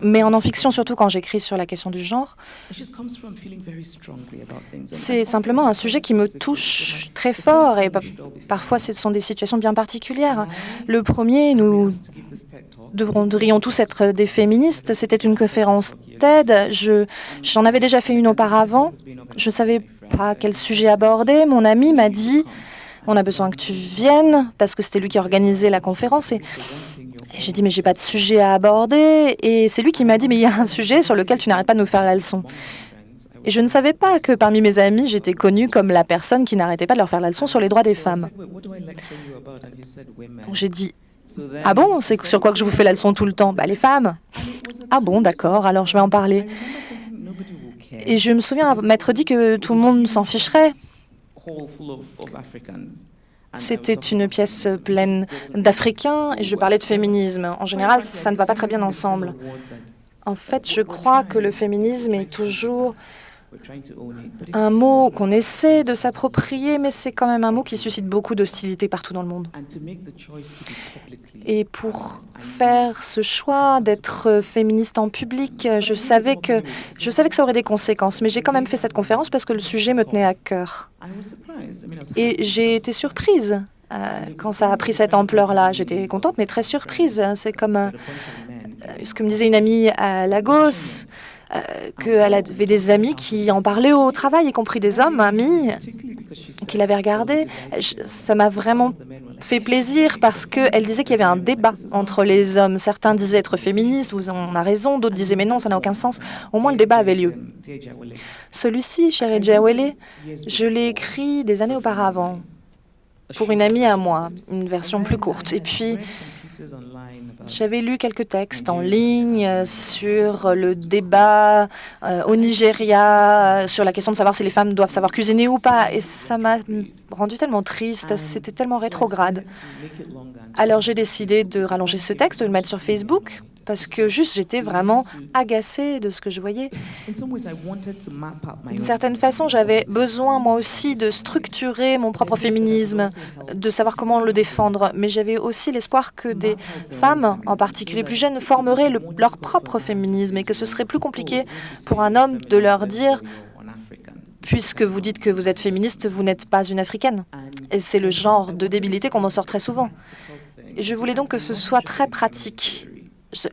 Mais en non-fiction, surtout quand j'écris sur la question du genre, c'est simplement un sujet qui me touche très fort et parfois ce sont des situations bien particulières. Le premier, nous devrions tous être des féministes. C'était une conférence TED. J'en avais déjà fait une auparavant. Je ne savais pas quel sujet aborder. Mon ami m'a dit: on a besoin que tu viennes, parce que c'était lui qui organisait la conférence. Et j'ai dit: mais j'ai pas de sujet à aborder. Et c'est lui qui m'a dit: mais il y a un sujet sur lequel tu n'arrêtes pas de nous faire la leçon. Et je ne savais pas que parmi mes amis, j'étais connue comme la personne qui n'arrêtait pas de leur faire la leçon sur les droits des femmes. Donc j'ai dit: ah bon, c'est sur quoi que je vous fais la leçon tout le temps? Les femmes. Ah bon, d'accord, alors je vais en parler. Et je me souviens m'être dit que tout le monde s'en ficherait. C'était une pièce pleine d'Africains et je parlais de féminisme. En général, ça ne va pas très bien ensemble. En fait, je crois que le féminisme est toujours un mot qu'on essaie de s'approprier, mais c'est quand même un mot qui suscite beaucoup d'hostilité partout dans le monde. Et pour faire ce choix d'être féministe en public, je savais que ça aurait des conséquences, mais j'ai quand même fait cette conférence parce que le sujet me tenait à cœur. Et j'ai été surprise quand ça a pris cette ampleur-là. J'étais contente, mais très surprise. C'est comme ce que me disait une amie à Lagos, qu'elle avait des amis qui en parlaient au travail, y compris des hommes, amis, qui l'avaient regardé. Ça m'a vraiment fait plaisir parce qu'elle disait qu'il y avait un débat entre les hommes. Certains disaient être féministes, on a raison, d'autres disaient mais non, ça n'a aucun sens. Au moins le débat avait lieu. Celui-ci, Cher Djawele, je l'ai écrit des années auparavant pour une amie à moi, une version plus courte. Et puis, j'avais lu quelques textes en ligne sur le débat au Nigeria, sur la question de savoir si les femmes doivent savoir cuisiner ou pas. Et ça m'a rendu tellement triste, c'était tellement rétrograde. Alors j'ai décidé de rallonger ce texte, de le mettre sur Facebook, parce que juste j'étais vraiment agacée de ce que je voyais. D'une certaine façon, j'avais besoin moi aussi de structurer mon propre féminisme, de savoir comment le défendre, mais j'avais aussi l'espoir que des femmes, en particulier plus jeunes, formeraient leur propre féminisme et que ce serait plus compliqué pour un homme de leur dire: puisque vous dites que vous êtes féministe, vous n'êtes pas une africaine. Et c'est le genre de débilité qu'on m'en sort très souvent. Et je voulais donc que ce soit très pratique.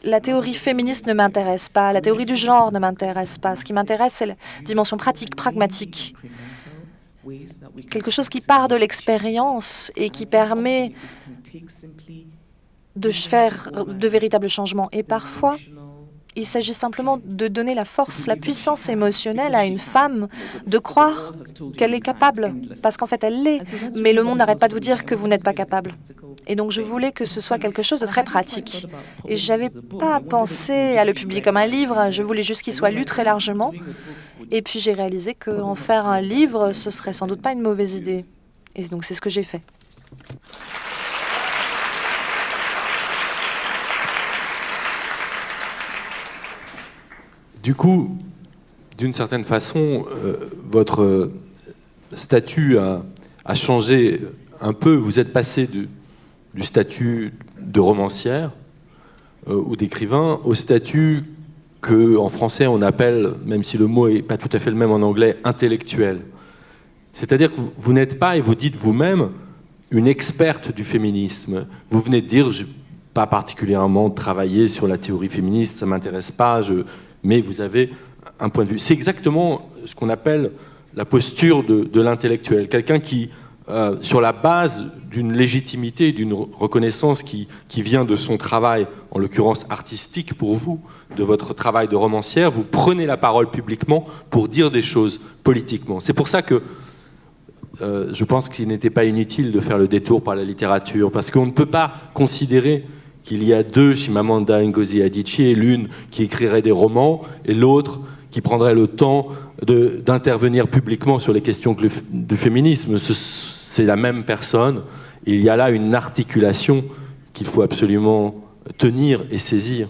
La théorie féministe ne m'intéresse pas, la théorie du genre ne m'intéresse pas. Ce qui m'intéresse, c'est la dimension pratique, pragmatique. Quelque chose qui part de l'expérience et qui permet de faire de véritables changements. Et parfois, il s'agit simplement de donner la force, la puissance émotionnelle à une femme de croire qu'elle est capable, parce qu'en fait elle l'est, mais le monde n'arrête pas de vous dire que vous n'êtes pas capable. Et donc je voulais que ce soit quelque chose de très pratique. Et je n'avais pas pensé à le publier comme un livre, je voulais juste qu'il soit lu très largement. Et puis j'ai réalisé qu'en faire un livre, ce serait sans doute pas une mauvaise idée. Et donc c'est ce que j'ai fait. Du coup, d'une certaine façon, votre statut a changé un peu. Vous êtes passé du statut de romancière ou d'écrivain au statut qu'en français on appelle, même si le mot n'est pas tout à fait le même en anglais, intellectuel. C'est-à-dire que vous n'êtes pas, et vous dites vous-même, une experte du féminisme. Vous venez de dire: je n'ai pas particulièrement travaillé sur la théorie féministe, ça ne m'intéresse pas, mais vous avez un point de vue. C'est exactement ce qu'on appelle la posture de l'intellectuel, quelqu'un qui, sur la base d'une légitimité, d'une reconnaissance qui vient de son travail, en l'occurrence artistique pour vous, de votre travail de romancière, vous prenez la parole publiquement pour dire des choses politiquement. C'est pour ça que je pense qu'il n'était pas inutile de faire le détour par la littérature, parce qu'on ne peut pas considérer qu'il y a deux Chimamanda Ngozi Adichie, l'une qui écrirait des romans et l'autre qui prendrait le temps d'intervenir publiquement sur les questions du féminisme. C'est la même personne. Il y a là une articulation qu'il faut absolument tenir et saisir.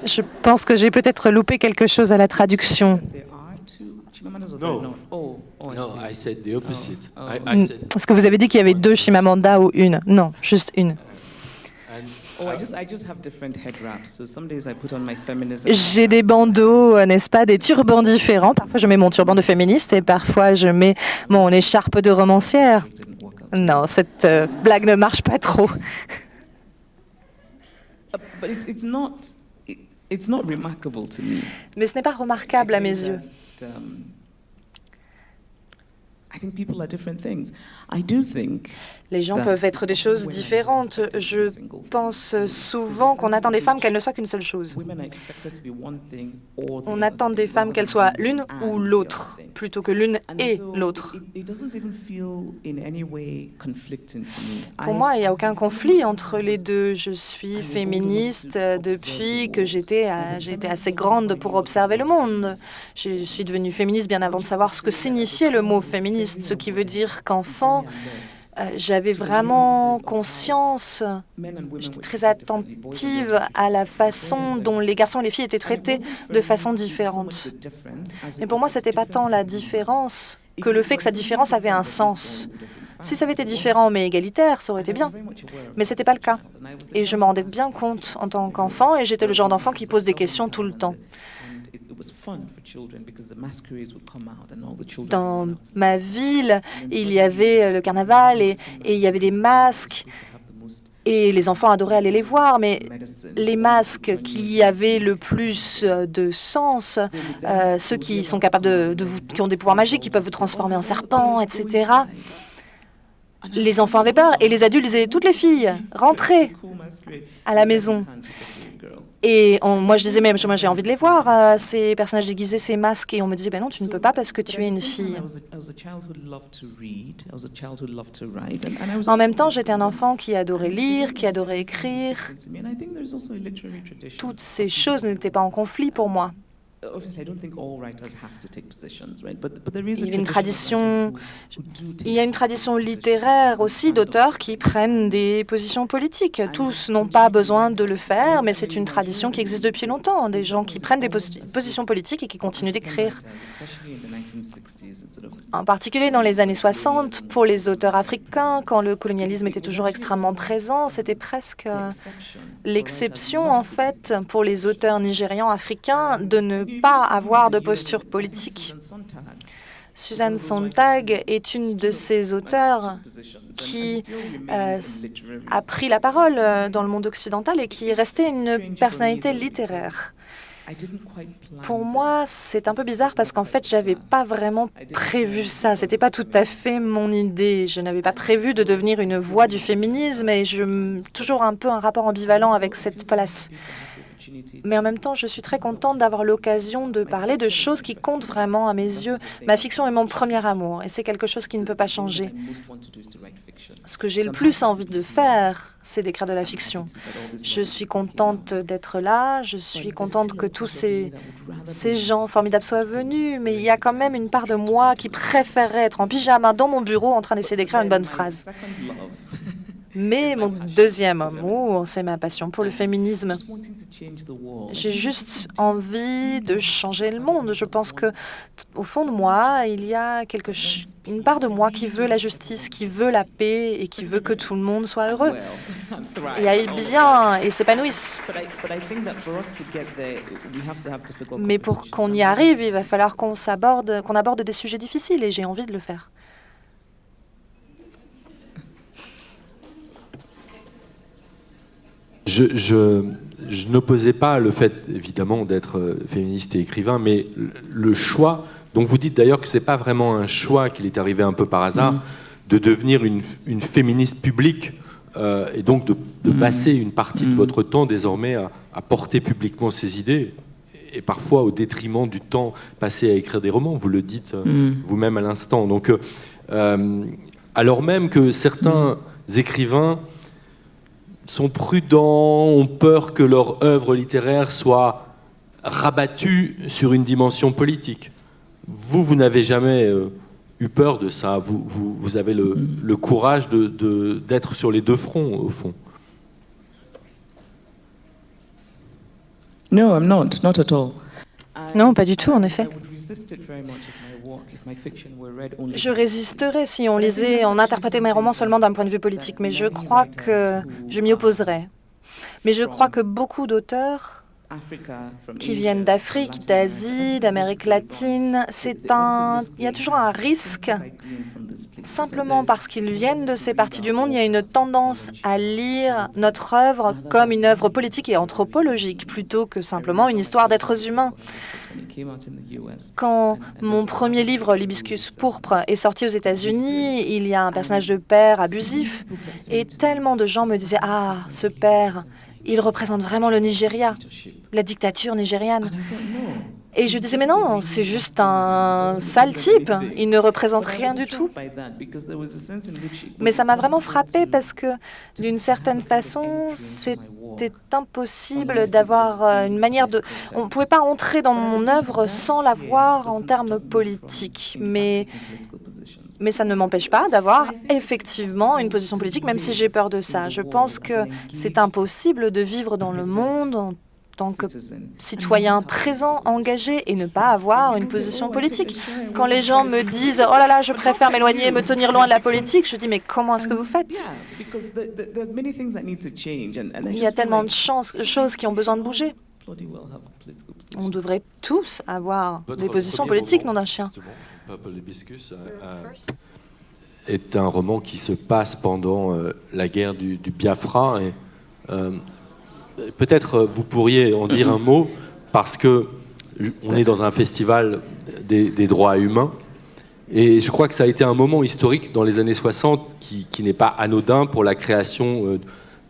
Je pense que j'ai peut-être loupé quelque chose à la traduction. No, I said the opposite. Est-ce que vous avez dit qu'il y avait deux Chimamanda ou une? Non, juste une. J'ai des bandeaux, n'est-ce pas, des turbans différents. Parfois, je mets mon turban de féministe et parfois, je mets mon écharpe de romancière. Non, cette blague ne marche pas trop. Mais ce n'est pas remarquable à mes yeux. Les gens peuvent être des choses différentes. Je pense souvent qu'on attend des femmes qu'elles ne soient qu'une seule chose. On attend des femmes qu'elles soient l'une ou l'autre, plutôt que l'une et l'autre. Pour moi, il n'y a aucun conflit entre les deux. Je suis féministe depuis que j'ai été assez grande pour observer le monde. Je suis devenue féministe bien avant de savoir ce que signifiait le mot féministe, ce qui veut dire qu'enfant, j'avais vraiment conscience, j'étais très attentive à la façon dont les garçons et les filles étaient traités de façon différente. Mais pour moi, ce n'était pas tant la différence que le fait que cette différence avait un sens. Si ça avait été différent mais égalitaire, ça aurait été bien. Mais ce n'était pas le cas. Et je m'en rendais bien compte en tant qu'enfant, et j'étais le genre d'enfant qui pose des questions tout le temps. Dans ma ville, il y avait le carnaval et il y avait des masques et les enfants adoraient aller les voir, mais les masques qui avaient le plus de sens, ceux qui sont capables qui ont des pouvoirs magiques, qui peuvent vous transformer en serpent, etc. Les enfants avaient peur et les adultes disaient « Toutes les filles, rentrez à la maison ». Et moi, je disais, mais moi, j'ai envie de les voir, ces personnages déguisés, ces masques. Et on me disait, ben non, tu ne peux pas parce que tu es une fille. En même temps, j'étais un enfant qui adorait lire, qui adorait écrire. Toutes ces choses n'étaient pas en conflit pour moi. Il y a une tradition littéraire aussi d'auteurs qui prennent des positions politiques. Tous n'ont pas besoin de le faire, mais c'est une tradition qui existe depuis longtemps. Des gens qui prennent des positions politiques et qui continuent d'écrire. En particulier dans les années 60, pour les auteurs africains, quand le colonialisme était toujours extrêmement présent, c'était presque l'exception, en fait, pour les auteurs nigérians africains de ne pas avoir de posture politique. Susan Sontag est une de ces auteurs qui a pris la parole dans le monde occidental et qui est restée une personnalité littéraire. Pour moi, c'est un peu bizarre parce qu'en fait, j'avais pas vraiment prévu ça. C'était pas tout à fait mon idée. Je n'avais pas prévu de devenir une voix du féminisme et toujours un peu un rapport ambivalent avec cette place. Mais en même temps, je suis très contente d'avoir l'occasion de parler de choses qui comptent vraiment à mes yeux. Ma fiction est mon premier amour et c'est quelque chose qui ne peut pas changer. Ce que j'ai le plus envie de faire, c'est d'écrire de la fiction. Je suis contente d'être là, je suis contente que tous ces gens formidables soient venus, mais il y a quand même une part de moi qui préférerait être en pyjama dans mon bureau en train d'essayer d'écrire une bonne phrase. Mais mon deuxième amour, c'est ma passion pour le féminisme. J'ai juste envie de changer le monde. Je pense que, au fond de moi, il y a une part de moi qui veut la justice, qui veut la paix et qui veut que tout le monde soit heureux et aille bien et s'épanouisse. Mais pour qu'on y arrive, il va falloir qu'on aborde des sujets difficiles et j'ai envie de le faire. je n'opposais pas le fait, évidemment, d'être féministe et écrivain, mais le choix, dont vous dites d'ailleurs que ce n'est pas vraiment un choix, qu'il est arrivé un peu par hasard, de devenir une féministe publique, et donc de passer une partie de votre temps désormais à porter publiquement ces idées, et parfois au détriment du temps passé à écrire des romans, vous le dites vous-même à l'instant. Donc, alors même que certains écrivains sont prudents, ont peur que leur œuvre littéraire soit rabattue sur une dimension politique. Vous n'avez jamais eu peur de ça. Vous avez le courage d'être sur les deux fronts, au fond. No, I'm not at all. Non, pas du tout, en effet. Je résisterais si on lisait, on interprétait mes romans seulement d'un point de vue politique, mais je crois que je m'y opposerais. Mais je crois que beaucoup d'auteurs qui viennent d'Afrique, d'Asie, d'Amérique latine, il y a toujours un risque, simplement parce qu'ils viennent de ces parties du monde, il y a une tendance à lire notre œuvre comme une œuvre politique et anthropologique, plutôt que simplement une histoire d'êtres humains. Quand mon premier livre, L'Hibiscus pourpre, est sorti aux États-Unis, il y a un personnage de père abusif, et tellement de gens me disaient « Ah, ce père, il représente vraiment le Nigeria, la dictature nigériane. » Et je disais « Mais non, c'est juste un sale type, il ne représente rien du tout. » Mais ça m'a vraiment frappée parce que, d'une certaine façon, c'était impossible d'avoir une manière de... On ne pouvait pas entrer dans mon œuvre sans la voir en termes politiques. Mais ça ne m'empêche pas d'avoir effectivement une position politique, même si j'ai peur de ça. Je pense que c'est impossible de vivre dans le monde en tant que citoyen présent, engagé, et ne pas avoir une position politique. Quand les gens me disent « Oh là là, je préfère m'éloigner, me tenir loin de la politique », je dis « Mais comment est-ce que vous faites ?» Il y a tellement de choses qui ont besoin de bouger. On devrait tous avoir des positions politiques, nom d'un chien. Purple Hibiscus est un roman qui se passe pendant la guerre du Biafra. Et, peut-être vous pourriez en dire un mot, parce que on est dans un festival des droits humains. Et je crois que ça a été un moment historique dans les années 60 qui n'est pas anodin pour la création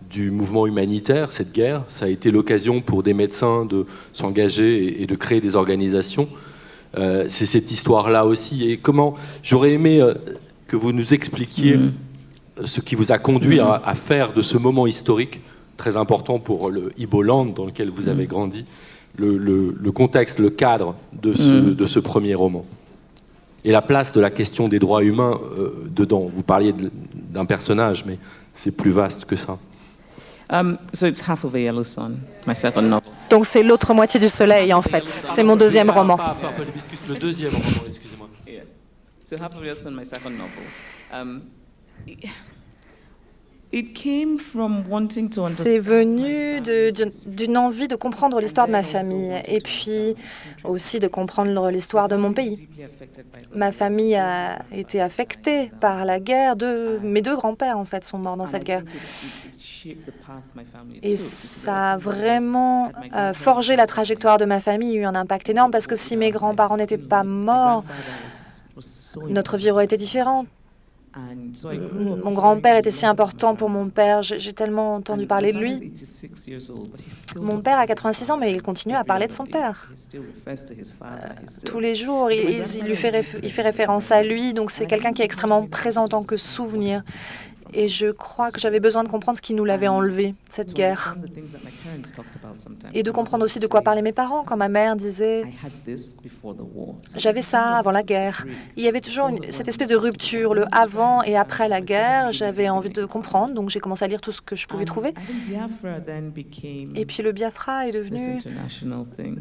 du mouvement humanitaire, cette guerre. Ça a été l'occasion pour des médecins de s'engager et de créer des organisations. C'est cette histoire-là aussi. Et comment j'aurais aimé que vous nous expliquiez ce qui vous a conduit à faire de ce moment historique très important pour le Iboland dans lequel vous avez grandi, le contexte, le cadre de ce premier roman. Et la place de la question des droits humains dedans. Vous parliez d'un personnage, mais c'est plus vaste que ça. So it's Half of a Yellow Sun, my second novel. Donc c'est l'autre moitié du soleil, en fait. C'est mon deuxième roman. Le deuxième roman, excusez-moi. Yeah. So Half of a Yellow Sun, my second novel. It came from wanting to understand. C'est venu d'une envie de comprendre l'histoire de ma famille et puis aussi de comprendre l'histoire de mon pays. Ma famille a été affectée par la guerre. Mes deux grands-pères, en fait, sont morts dans cette guerre. Et ça a vraiment forgé la trajectoire de ma famille. Il y a eu un impact énorme parce que si mes grands-parents n'étaient pas morts, notre vie aurait été différente. Mon grand-père était si important pour mon père. J'ai tellement entendu parler de lui. Mon père a 86 ans, mais il continue à parler de son père. Tous les jours, il fait référence à lui. Donc c'est quelqu'un qui est extrêmement présent en tant que souvenir. Et je crois que j'avais besoin de comprendre ce qui nous l'avait enlevé, cette guerre. Et de comprendre aussi de quoi parlaient mes parents quand ma mère disait « J'avais ça avant la guerre ». Il y avait toujours cette espèce de rupture, le avant et après la guerre. J'avais envie de comprendre, donc j'ai commencé à lire tout ce que je pouvais trouver. Et puis le Biafra est devenu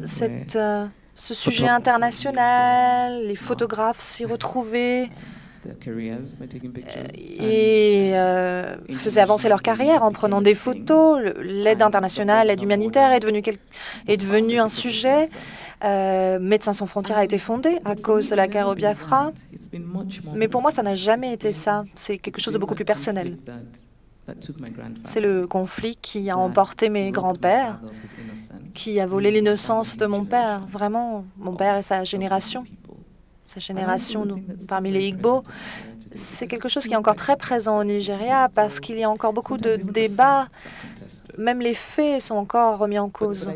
ce sujet international, les photographes s'y retrouvaient. Et faisaient avancer leur carrière en prenant des photos. L'aide internationale, l'aide humanitaire est devenue un sujet. Médecins sans frontières a été fondé à cause de la guerre au Biafra. Mais pour moi, ça n'a jamais été ça. C'est quelque chose de beaucoup plus personnel. C'est le conflit qui a emporté mes grands-pères, qui a volé l'innocence de mon père. Vraiment, mon père et sa génération parmi les Igbo. C'est quelque chose qui est encore très présent au Nigeria parce qu'il y a encore beaucoup de débats. Même les faits sont encore remis en cause.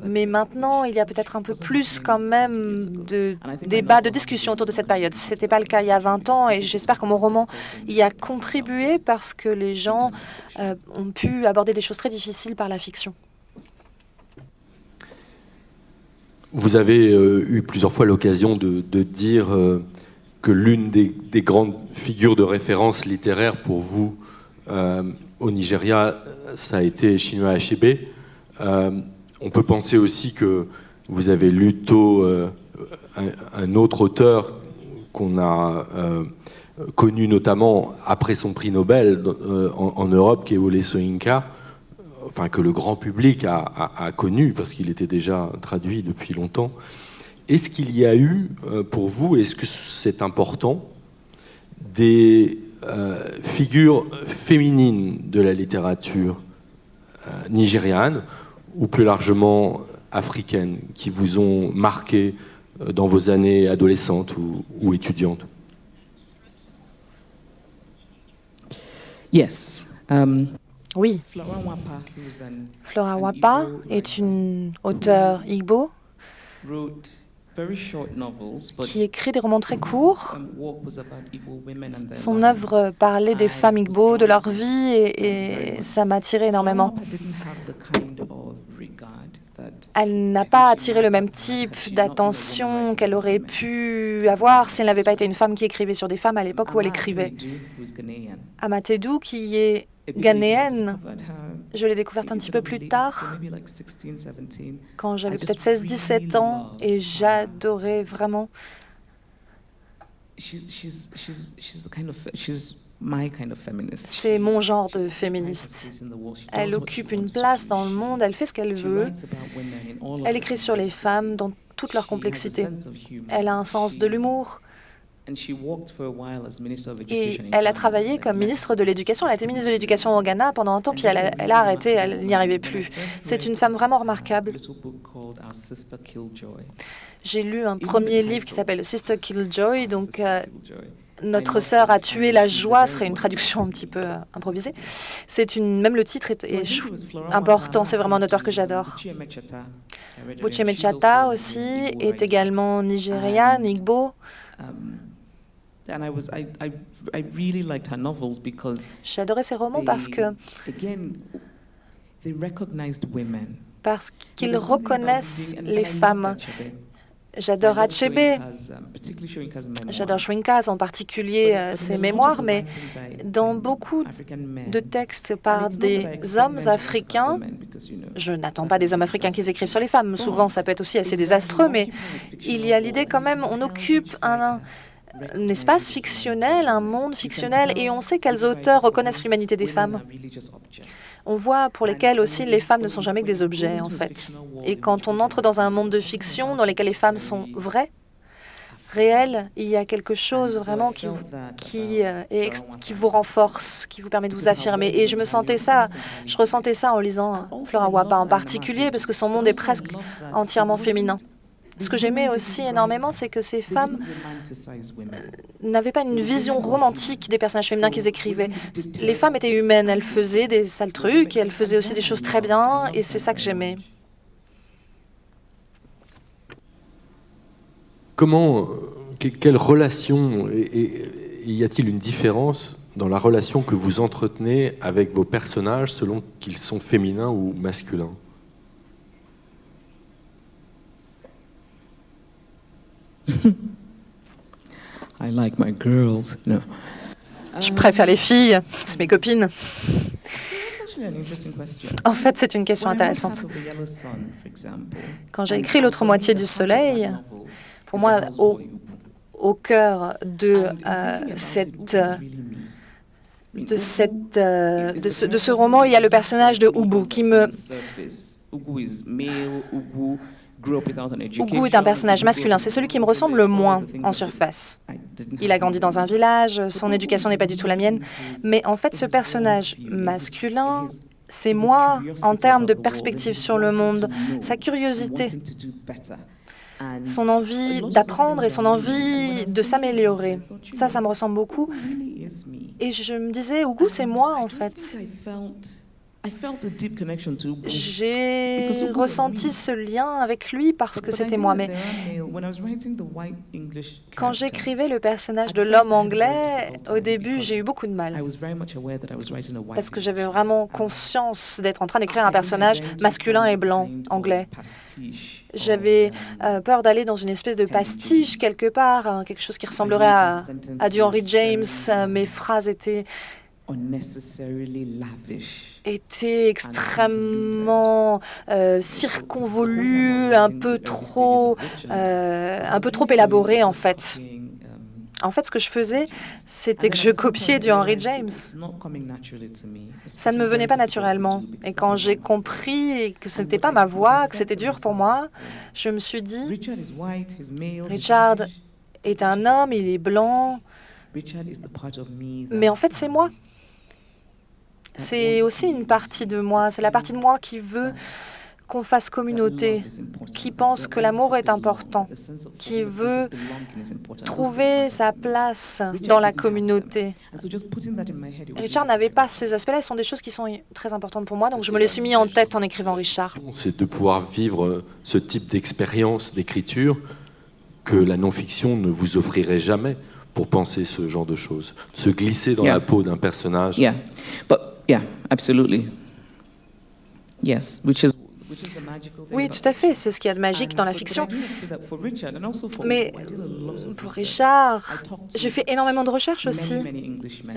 Mais maintenant, il y a peut-être un peu plus quand même de débats, de discussions autour de cette période. Ce n'était pas le cas il y a 20 ans et j'espère que mon roman y a contribué parce que les gens ont pu aborder des choses très difficiles par la fiction. Vous avez eu plusieurs fois l'occasion de dire que l'une des grandes figures de référence littéraire pour vous au Nigeria, ça a été Chinua Achebe. On peut penser aussi que vous avez lu tôt un autre auteur qu'on a connu notamment après son prix Nobel en Europe, qui est Wole Soyinka, enfin que le grand public a connu parce qu'il était déjà traduit depuis longtemps. Est-ce qu'il y a eu pour vous, est-ce que c'est important, des figures féminines de la littérature nigériane ou plus largement africaine qui vous ont marqué dans vos années adolescentes ou étudiantes? Yes. Oui, Flora Wapa, who's an Flora Wapa est une auteure Igbo wrote very short novels, but qui écrit des romans très courts. work was about Igbo women and their Son lives. œuvre parlait des femmes Igbo, de leur vie, et ça m'a attiré énormément. Flora Wapa didn't have the kind of regard that Elle n'a pas attiré le même type d'attention qu'elle aurait pu avoir si elle n'avait pas été une femme qui écrivait sur des femmes à l'époque où elle écrivait. Amatadu, who's Ghanaian. Amatedou, qui est ghanéenne, je l'ai découverte un petit peu plus tard, quand j'avais peut-être 16-17 ans, et j'adorais vraiment. C'est mon genre de féministe. Elle occupe une place dans le monde, elle fait ce qu'elle veut. Elle écrit sur les femmes dans toute leur complexité. Elle a un sens de l'humour. Et elle a travaillé comme ministre de l'Éducation. Elle a été ministre de l'Éducation au Ghana pendant un temps, puis elle a arrêté, elle n'y arrivait plus. C'est une femme vraiment remarquable. J'ai lu un premier livre qui s'appelle Sister Killjoy, donc Notre sœur a tué la joie serait une traduction un petit peu improvisée. Même le titre est important, c'est vraiment un auteur que j'adore. Buchi Emecheta aussi est également nigériane, Igbo. J'adorais ses romans parce qu'ils reconnaissent les femmes. J'adore Achebe, j'adore Shwinkaz, en particulier ses mémoires, mais dans beaucoup de textes par des hommes africains, je n'attends pas des hommes africains qui écrivent sur les femmes, souvent ça peut être aussi assez désastreux, mais il y a l'idée quand même, on occupe un espace fictionnel, un monde fictionnel, et on sait quels auteurs reconnaissent l'humanité des femmes. On voit pour lesquels aussi les femmes ne sont jamais que des objets, en fait. Et quand on entre dans un monde de fiction dans lequel les femmes sont vraies, réelles, il y a quelque chose vraiment qui vous renforce, qui vous permet de vous affirmer. Et je ressentais ça en lisant Flora Wapa en particulier, parce que son monde est presque entièrement féminin. Ce que j'aimais aussi énormément, c'est que ces femmes n'avaient pas une vision romantique des personnages féminins qu'ils écrivaient. Les femmes étaient humaines, elles faisaient des sales trucs, et elles faisaient aussi des choses très bien, et c'est ça que j'aimais. Quelle relation, y a-t-il une différence dans la relation que vous entretenez avec vos personnages selon qu'ils sont féminins ou masculins ? I like my girls. No. Je préfère les filles, c'est mes copines. En fait, c'est une question intéressante. Quand j'ai écrit L'autre moitié du soleil, pour moi, au cœur de ce roman, il y a le personnage de Ubu qui me... Hugo est un personnage masculin, c'est celui qui me ressemble le moins en surface. Il a grandi dans un village, son éducation n'est pas du tout la mienne, mais en fait ce personnage masculin, c'est moi en termes de perspective sur le monde, sa curiosité, son envie d'apprendre et son envie de s'améliorer. Ça me ressemble beaucoup. Et je me disais, Hugo, c'est moi en fait. J'ai ressenti ce lien avec lui parce que c'était moi. Mais quand j'écrivais le personnage de l'homme anglais, au début, j'ai eu beaucoup de mal. Parce que j'avais vraiment conscience d'être en train d'écrire un personnage masculin et blanc, anglais. J'avais peur d'aller dans une espèce de pastiche quelque part, hein, quelque chose qui ressemblerait à du Henry James. Mes phrases étaient extrêmement circonvolues, un peu trop élaborées en fait. En fait, ce que je faisais, c'était que je copiais du Henry James. Ça ne me venait pas naturellement. Et quand j'ai compris que ce n'était pas ma voix, que c'était dur pour moi, je me suis dit, Richard est un homme, il est blanc, mais en fait, c'est moi. C'est aussi une partie de moi. C'est la partie de moi qui veut qu'on fasse communauté, qui pense que l'amour est important, qui veut trouver sa place dans la communauté. Richard n'avait pas ces aspects-là, ce sont des choses qui sont très importantes pour moi, donc je me les suis mis en tête en écrivant Richard. C'est de pouvoir vivre ce type d'expérience d'écriture que la non-fiction ne vous offrirait jamais pour penser ce genre de choses, se glisser dans la peau d'un personnage. Yeah, absolutely. Yes, Oui, tout à fait, c'est ce qu'il y a de magique dans la fiction. Mais pour Richard, j'ai fait énormément de recherches aussi.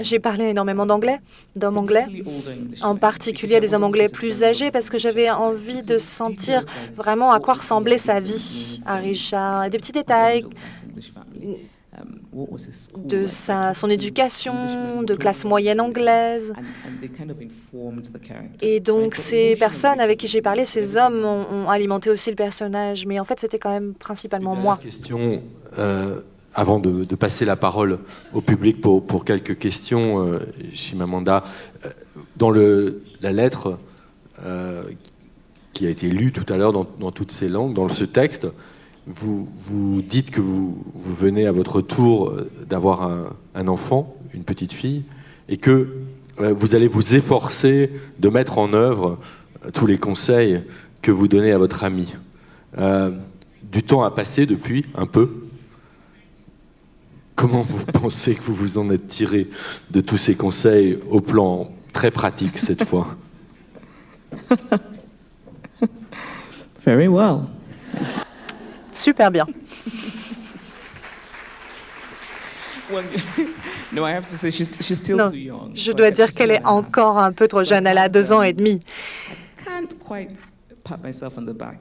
J'ai parlé énormément d'anglais, d'hommes anglais, en particulier des hommes anglais plus âgés, parce que j'avais envie de sentir vraiment à quoi ressemblait sa vie à Richard, et des petits détails de son éducation, de classe moyenne anglaise. Et donc, ces personnes avec qui j'ai parlé, ces hommes, ont alimenté aussi le personnage. Mais en fait, c'était quand même principalement moi. Question, avant de passer la parole au public pour quelques questions, Chimamanda. Dans la lettre qui a été lue tout à l'heure dans toutes ces langues, dans ce texte, vous dites que vous venez à votre tour d'avoir un enfant, une petite fille, et que vous allez vous efforcer de mettre en œuvre tous les conseils que vous donnez à votre ami. Du temps a passé depuis, un peu. Comment vous pensez que vous vous en êtes tiré de tous ces conseils au plan très pratique cette fois? Very well. Super bien. Non, je dois dire qu'elle est encore un peu trop jeune. Elle a 2 ans et demi.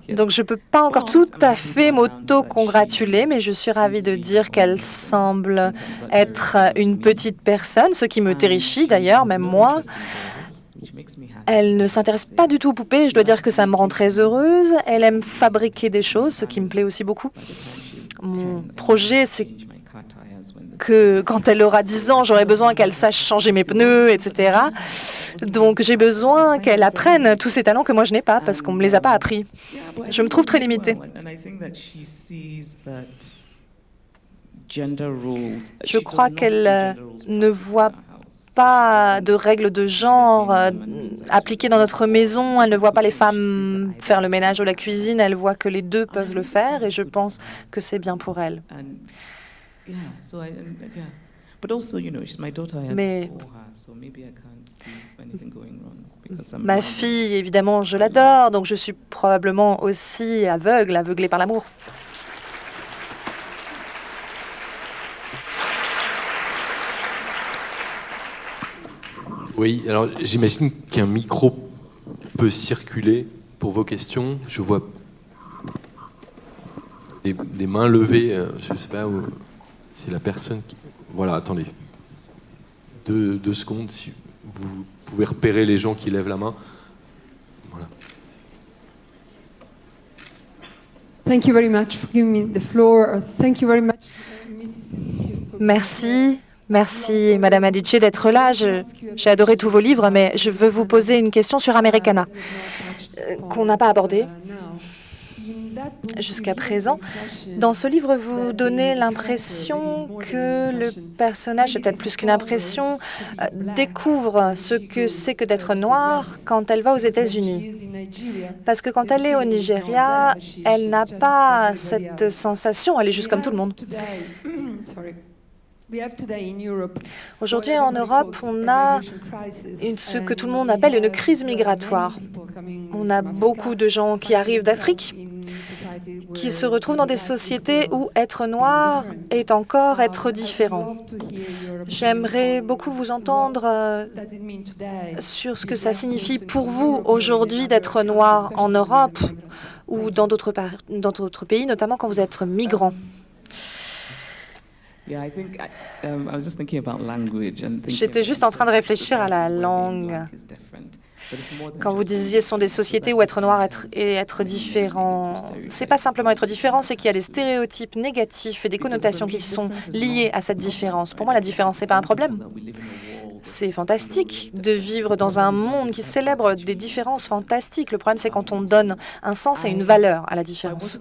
Donc je ne peux pas encore tout à fait m'auto-congratuler, mais je suis ravie de dire qu'elle semble être une petite personne, ce qui me terrifie d'ailleurs, même moi. Elle ne s'intéresse pas du tout aux poupées, je dois dire que ça me rend très heureuse. Elle aime fabriquer des choses, ce qui me plaît aussi beaucoup. Mon projet, c'est que quand elle aura 10 ans, j'aurai besoin qu'elle sache changer mes pneus, etc. Donc j'ai besoin qu'elle apprenne tous ces talents que moi je n'ai pas, parce qu'on ne me les a pas appris. Je me trouve très limitée. Je crois qu'elle ne voit pas de règles de genre appliquées dans notre maison. Elle ne voit pas les femmes faire le ménage ou la cuisine. Elle voit que les deux peuvent le faire et je pense que c'est bien pour elle. Mais ma fille, évidemment, je l'adore, donc je suis probablement aussi aveuglée par l'amour. Oui, alors j'imagine qu'un micro peut circuler pour vos questions. Je vois des mains levées. Je ne sais pas où c'est la personne qui... Voilà, attendez. 2 secondes, si vous pouvez repérer les gens qui lèvent la main. Voilà. Thank you very much for giving me the floor. Thank you very much, Mrs. Adichie, for Merci. Merci, Madame Adichie, d'être là. J'ai adoré tous vos livres, mais je veux vous poser une question sur Americana, qu'on n'a pas abordée jusqu'à présent. Dans ce livre, vous donnez l'impression que le personnage, c'est peut-être plus qu'une impression, découvre ce que c'est que d'être noir quand elle va aux États-Unis. Parce que quand elle est au Nigeria, elle n'a pas cette sensation, elle est juste comme tout le monde. Aujourd'hui, en Europe, on a ce que tout le monde appelle une crise migratoire. On a beaucoup de gens qui arrivent d'Afrique, qui se retrouvent dans des sociétés où être noir est encore être différent. J'aimerais beaucoup vous entendre sur ce que ça signifie pour vous aujourd'hui d'être noir en Europe ou dans d'autres pays, notamment quand vous êtes migrant. J'étais juste en train de réfléchir à la langue. Quand vous disiez ce sont des sociétés où être noir et être différent, c'est pas simplement être différent, c'est qu'il y a des stéréotypes négatifs et des connotations qui sont liées à cette différence. Pour moi, la différence, c'est pas un problème. C'est fantastique de vivre dans un monde qui célèbre des différences fantastiques. Le problème, c'est quand on donne un sens et une valeur à la différence.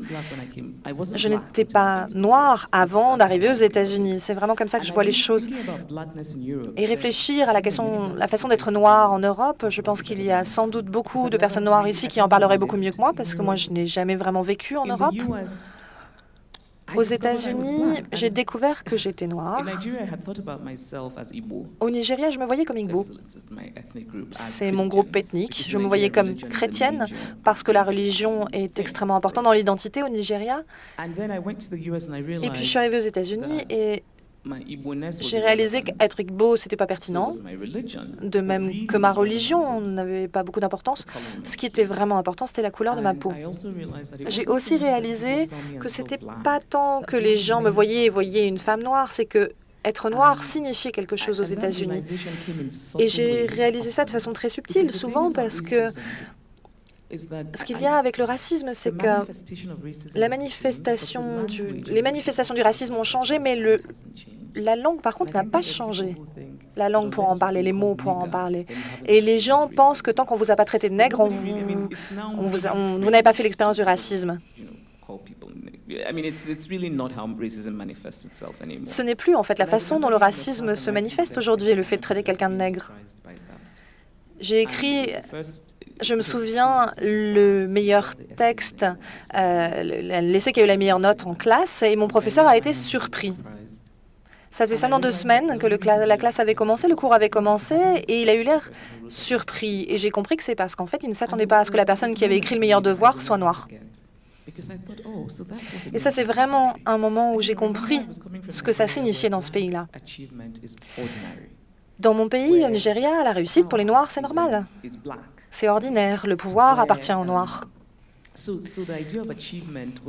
Je n'étais pas noire avant d'arriver aux États-Unis. C'est vraiment comme ça que je vois les choses. Et réfléchir à la façon d'être noir en Europe, je pense qu'il y a sans doute beaucoup de personnes noires ici qui en parleraient beaucoup mieux que moi, parce que moi, je n'ai jamais vraiment vécu en Europe. Aux États-Unis, j'ai découvert que j'étais noire. Au Nigeria, je me voyais comme Igbo. C'est mon groupe ethnique. Je me voyais comme chrétienne parce que la religion est extrêmement importante dans l'identité au Nigeria. Et puis je suis arrivée aux États-Unis et j'ai réalisé qu'être Igbo, c'était pas pertinent, de même que ma religion n'avait pas beaucoup d'importance. Ce qui était vraiment important, c'était la couleur de ma peau. J'ai aussi réalisé que c'était pas tant que les gens me voyaient et voyaient une femme noire, c'est que être noir signifiait quelque chose aux États-Unis. Et j'ai réalisé ça de façon très subtile, souvent parce que ce qu'il y a avec le racisme, c'est que les manifestations du racisme ont changé, mais la langue, par contre, n'a pas changé. La langue pour en parler, les mots pour en parler. Et les gens pensent que tant qu'on vous a pas traité de nègre, vous n'avez pas fait l'expérience du racisme. Ce n'est plus, en fait, la façon dont le racisme se manifeste aujourd'hui, le fait de traiter quelqu'un de nègre. J'ai écrit... Je me souviens, le meilleur texte, l'essai qui a eu la meilleure note en classe, et mon professeur a été surpris. Ça faisait seulement 2 semaines que la classe avait commencé, le cours avait commencé, et il a eu l'air surpris. Et j'ai compris que c'est parce qu'en fait, il ne s'attendait pas à ce que la personne qui avait écrit le meilleur devoir soit noire. Et ça, c'est vraiment un moment où j'ai compris ce que ça signifiait dans ce pays-là. Dans mon pays, au Nigeria, la réussite pour les Noirs, c'est normal. C'est ordinaire, le pouvoir appartient aux Noirs.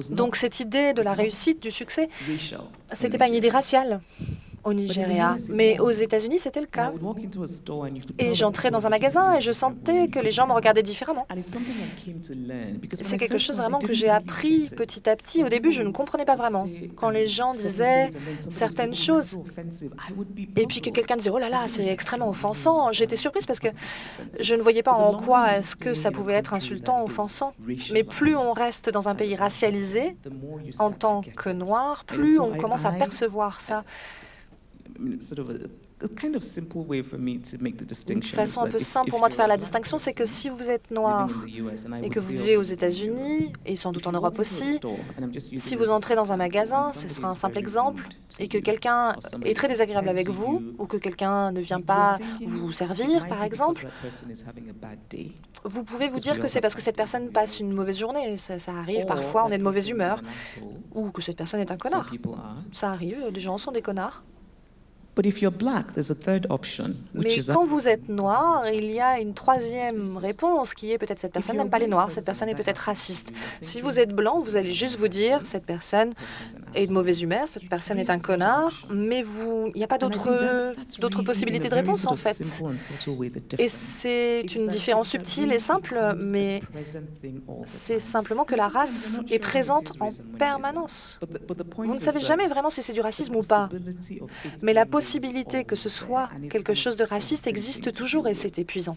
Donc cette idée de la réussite, du succès, ce n'était pas une idée raciale au Nigeria, mais aux États-Unis, c'était le cas. Et j'entrais dans un magasin et je sentais que les gens me regardaient différemment. C'est quelque chose vraiment que j'ai appris petit à petit. Au début, je ne comprenais pas vraiment. Quand les gens disaient certaines choses, et puis que quelqu'un disait « Oh là là, c'est extrêmement offensant », j'étais surprise parce que je ne voyais pas en quoi est-ce que ça pouvait être insultant, offensant. Mais plus on reste dans un pays racialisé, en tant que noir, plus on commence à percevoir ça. Une façon un peu simple pour moi de faire la distinction, c'est que si vous êtes noir et que vous vivez aux États-Unis, et sans doute en Europe aussi, si vous entrez dans un magasin, ce sera un simple exemple, et que quelqu'un est très désagréable avec vous, ou que quelqu'un ne vient pas vous servir, par exemple, vous pouvez vous dire que c'est parce que cette personne passe une mauvaise journée. Ça arrive parfois, on est de mauvaise humeur, ou que cette personne est un connard. Ça arrive, les gens sont des connards. But if you're black, there's a third option, which Mais is that quand vous êtes noir, il y a une troisième réponse qui est peut-être cette personne n'aime pas les noirs, cette personne est peut-être raciste. Si vous êtes blanc, vous allez juste vous dire cette personne est de mauvaise humeur, cette personne est un connard, mais il n'y a pas d'autres possibilités de réponse en fait. Et c'est une différence subtile et simple, mais c'est simplement que la race est présente en permanence. Vous ne savez jamais vraiment si c'est du racisme ou pas. Mais la possibilité que ce soit quelque chose de raciste existe toujours et c'est épuisant.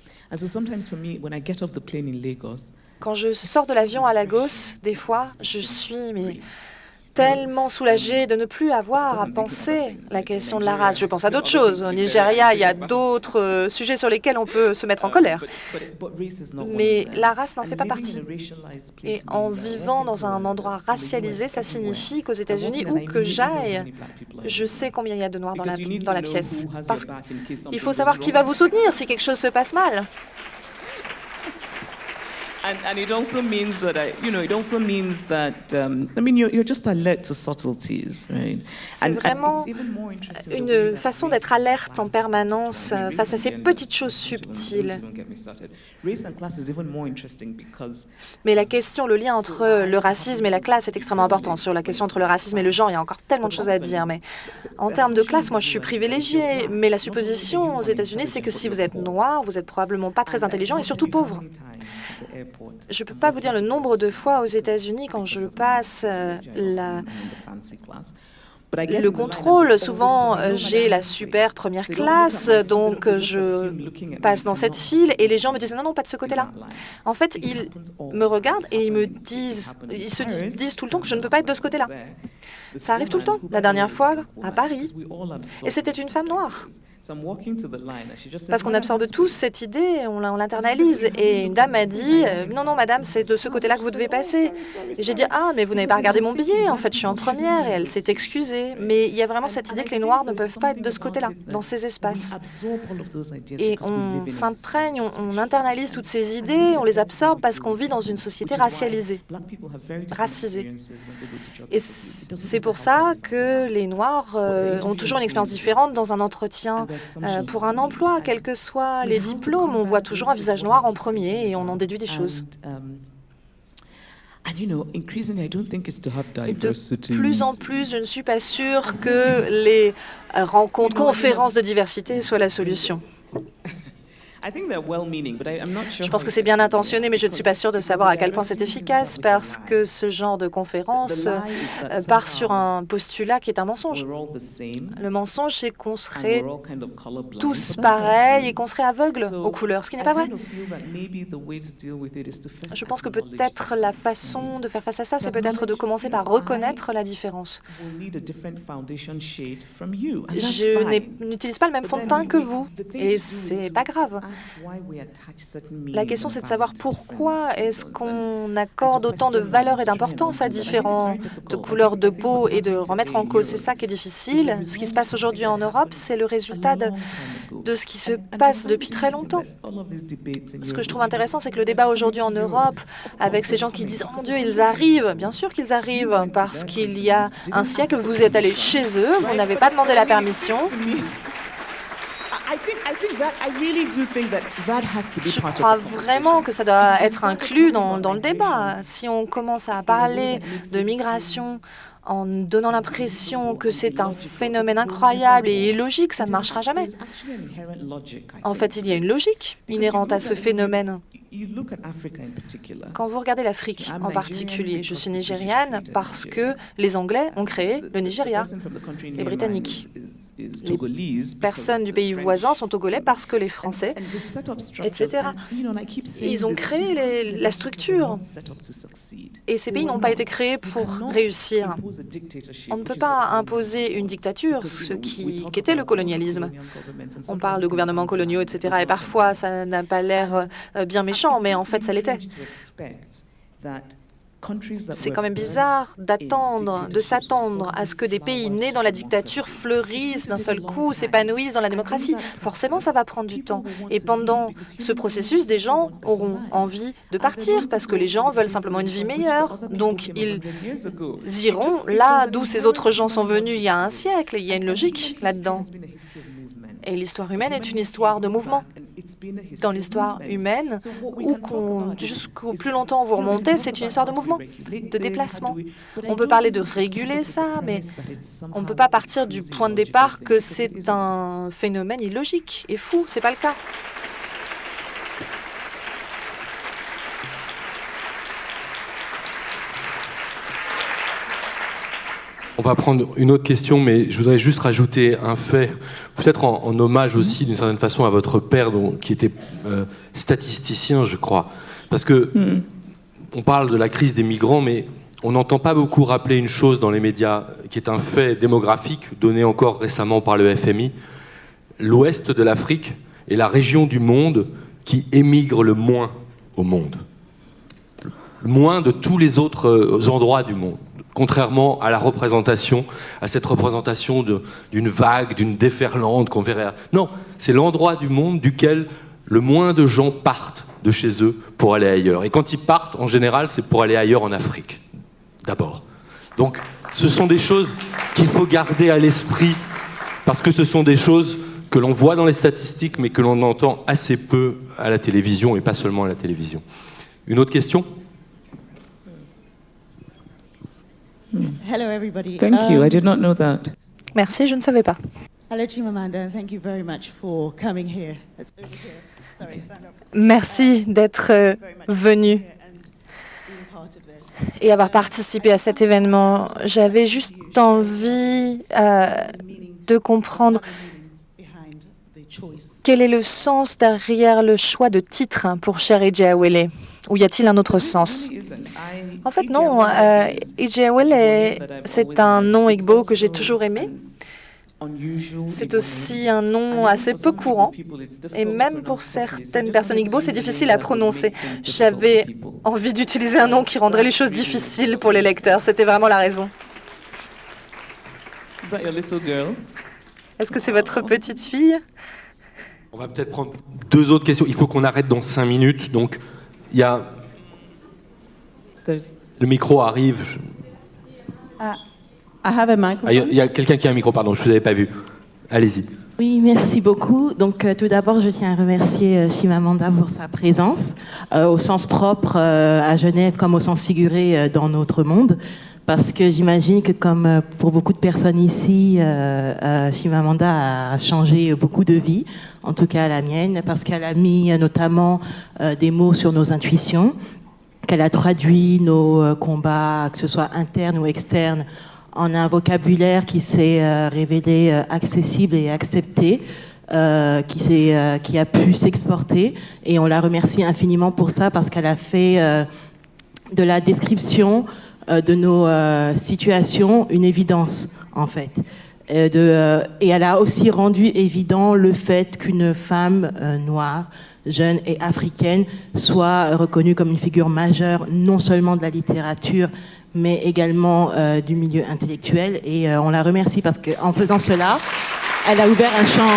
Quand je sors de l'avion à Lagos, des fois, je suis tellement soulagée de ne plus avoir à penser la question de la race. Je pense à d'autres choses. Au Nigeria, il y a d'autres sujets sur lesquels on peut se mettre en colère. Mais la race n'en fait pas partie. Et en vivant dans un endroit racialisé, ça signifie qu'aux États-Unis, où que j'aille, je sais combien il y a de noirs dans la pièce. Parce qu'il faut savoir qui va vous soutenir si quelque chose se passe mal. And it also means that it also means that you're just alert to subtleties, right? C'est vraiment une façon d'être alerte en permanence face à ces petites choses subtiles. Mais la question, le lien entre le racisme et la classe est extrêmement important. Sur la question entre le racisme et le genre, il y a encore tellement de choses à dire. Mais en termes de classe, moi, je suis privilégiée. Mais la supposition aux États-Unis, c'est que si vous êtes noir, vous n'êtes probablement pas très intelligent et surtout pauvre. Je ne peux pas vous dire le nombre de fois aux États-Unis quand je passe le contrôle. Souvent, j'ai la super première classe, donc je passe dans cette file et les gens me disent non, non, pas de ce côté-là. En fait, ils me regardent et ils se disent tout le temps que je ne peux pas être de ce côté-là. Ça arrive tout le temps. La dernière fois, à Paris, et c'était une femme noire. Parce qu'on absorbe tous cette idée, on l'internalise. Et une dame m'a dit « Non, non, madame, c'est de ce côté-là que vous devez passer. » Et j'ai dit « Ah, mais vous n'avez pas regardé mon billet, en fait, je suis en première. » Et elle s'est excusée. Mais il y a vraiment cette idée que les Noirs ne peuvent pas être de ce côté-là, dans ces espaces. Et on s'imprègne, on internalise toutes ces idées, on les absorbe parce qu'on vit dans une société racialisée, racisée. Et c'est pour ça que les Noirs ont toujours une expérience différente dans un entretien pour un emploi, quels que soient les diplômes. On voit toujours un visage noir en premier et on en déduit des choses. De plus en plus, je ne suis pas sûre que les rencontres, conférences de diversité soient la solution. Je pense que c'est bien intentionné, mais je ne suis pas sûre de savoir à quel point c'est efficace parce que ce genre de conférence part sur un postulat qui est un mensonge. Le mensonge, c'est qu'on serait tous pareils et qu'on serait aveugles aux couleurs, ce qui n'est pas vrai. Je pense que peut-être la façon de faire face à ça, c'est peut-être de commencer par reconnaître la différence. Je n'utilise pas le même fond de teint que vous, et c'est pas grave. La question, c'est de savoir pourquoi est-ce qu'on accorde autant de valeur et d'importance à différentes couleurs de peau et de remettre en cause. C'est ça qui est difficile. Ce qui se passe aujourd'hui en Europe, c'est le résultat de ce qui se passe depuis très longtemps. Ce que je trouve intéressant, c'est que le débat aujourd'hui en Europe, avec ces gens qui disent « Oh mon Dieu, ils arrivent », bien sûr qu'ils arrivent, parce qu'il y a un siècle, vous êtes allé chez eux, vous n'avez pas demandé la permission. Je crois vraiment que ça doit être inclus dans le débat. Si on commence à parler de migration en donnant l'impression que c'est un phénomène incroyable et illogique, ça ne marchera jamais. En fait, il y a une logique inhérente à ce phénomène. Quand vous regardez l'Afrique en particulier, je suis nigériane parce que les Anglais ont créé le Nigeria, les Britanniques. Les personnes du pays voisin sont togolais parce que les Français, etc. Ils ont créé la structure. Et ces pays n'ont pas été créés pour réussir. On ne peut pas imposer une dictature, ce qui était le colonialisme. On parle de gouvernements coloniaux, etc. Et parfois, ça n'a pas l'air bien méchant, mais en fait, ça l'était. C'est quand même bizarre de s'attendre à ce que des pays nés dans la dictature fleurissent d'un seul coup, s'épanouissent dans la démocratie. Forcément, ça va prendre du temps. Et pendant ce processus, des gens auront envie de partir parce que les gens veulent simplement une vie meilleure. Donc, ils iront là d'où ces autres gens sont venus il y a un siècle. Il y a une logique là-dedans. Et l'histoire humaine est une histoire de mouvement. Dans l'histoire humaine, jusqu'au plus longtemps vous remontez, c'est une histoire de mouvement, de déplacement. On peut parler de réguler ça, mais on ne peut pas partir du point de départ que c'est un phénomène illogique et fou. C'est pas le cas. On va prendre une autre question, mais je voudrais juste rajouter un fait, peut-être en hommage aussi d'une certaine façon à votre père, qui était statisticien, je crois. Parce que on parle de la crise des migrants, mais on n'entend pas beaucoup rappeler une chose dans les médias, qui est un fait démographique, donné encore récemment par le FMI. L'ouest de l'Afrique est la région du monde qui émigre le moins au monde. Le moins de tous les autres endroits du monde. Contrairement à cette représentation d'une vague, d'une déferlante qu'on verrait. Non, c'est l'endroit du monde duquel le moins de gens partent de chez eux pour aller ailleurs. Et quand ils partent, en général, c'est pour aller ailleurs en Afrique, d'abord. Donc, ce sont des choses qu'il faut garder à l'esprit, parce que ce sont des choses que l'on voit dans les statistiques, mais que l'on entend assez peu à la télévision, et pas seulement à la télévision. Une autre question ? Hello, everybody. Thank you. I did not know that. Merci, je ne savais pas. Hello, Chimamanda, and thank you very much for coming here. That's over here. Sorry, stand up. Merci d'être venu And being part of this. et avoir participé à cet événement. J'avais juste envie de comprendre Behind the choice. quel est le sens derrière le choix de titre pour Cher Ejiawele. Ou y a-t-il un autre sens? En fait, non. Ejiawele, c'est un nom Igbo que j'ai toujours aimé. C'est aussi un nom assez peu courant. Et même pour certaines personnes Igbo, c'est difficile à prononcer. J'avais envie d'utiliser un nom qui rendrait les choses difficiles pour les lecteurs. C'était vraiment la raison. Is that your little girl? Est-ce que c'est votre petite fille? On va peut-être prendre 2 autres questions. Il faut qu'on arrête dans 5 minutes. Donc, il y a... Le micro arrive. I have a microphone. Il y a quelqu'un qui a un micro, pardon, je ne vous avais pas vu. Allez-y. Oui, merci beaucoup. Donc, tout d'abord, je tiens à remercier Chimamanda pour sa présence, au sens propre à Genève comme au sens figuré dans notre monde. Parce que j'imagine que comme pour beaucoup de personnes ici, Chimamanda a changé beaucoup de vies, en tout cas la mienne, parce qu'elle a mis notamment des mots sur nos intuitions, qu'elle a traduit nos combats, que ce soit internes ou externes, en un vocabulaire qui s'est révélé accessible et accepté, qui a pu s'exporter. Et on la remercie infiniment pour ça, parce qu'elle a fait de la description de nos situations une évidence, en fait. Et elle a aussi rendu évident le fait qu'une femme noire, jeune et africaine soit reconnue comme une figure majeure, non seulement de la littérature, mais également du milieu intellectuel. Et on la remercie parce qu'en faisant cela, elle a ouvert un champ...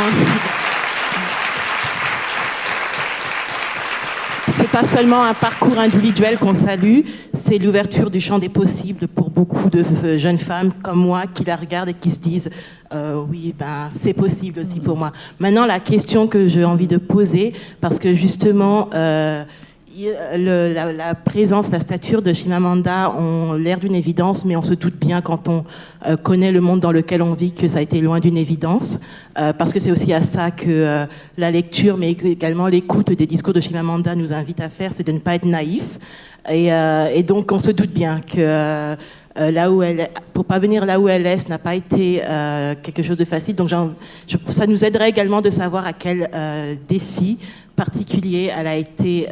C'est pas seulement un parcours individuel qu'on salue, c'est l'ouverture du champ des possibles pour beaucoup de jeunes femmes comme moi qui la regardent et qui se disent oui, ben c'est possible aussi pour moi. Maintenant, la question que j'ai envie de poser, parce que justement la présence, la stature de Chimamanda ont l'air d'une évidence, mais on se doute bien quand on connaît le monde dans lequel on vit que ça a été loin d'une évidence, parce que c'est aussi à ça que la lecture, mais également l'écoute des discours de Chimamanda nous invite à faire, c'est de ne pas être naïf. Et donc on se doute bien que là où elle est, pour parvenir là où elle est, ce n'a pas été quelque chose de facile. Donc ça nous aiderait également de savoir à quel défi particulier elle a été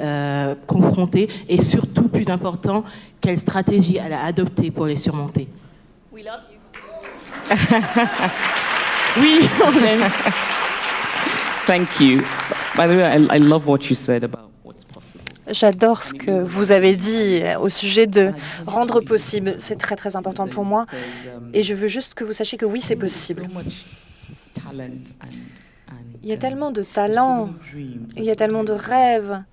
confrontée et surtout, plus important, quelle stratégie elle a adoptée pour les surmonter. We love you. Oui, on l'aime. Thank you. By the way, I love what you said about what's possible. J'adore ce que vous avez dit au sujet de rendre possible. C'est très très important pour moi. Et je veux juste que vous sachiez que oui, c'est possible. Il y a tellement de talents, il y a tellement de rêves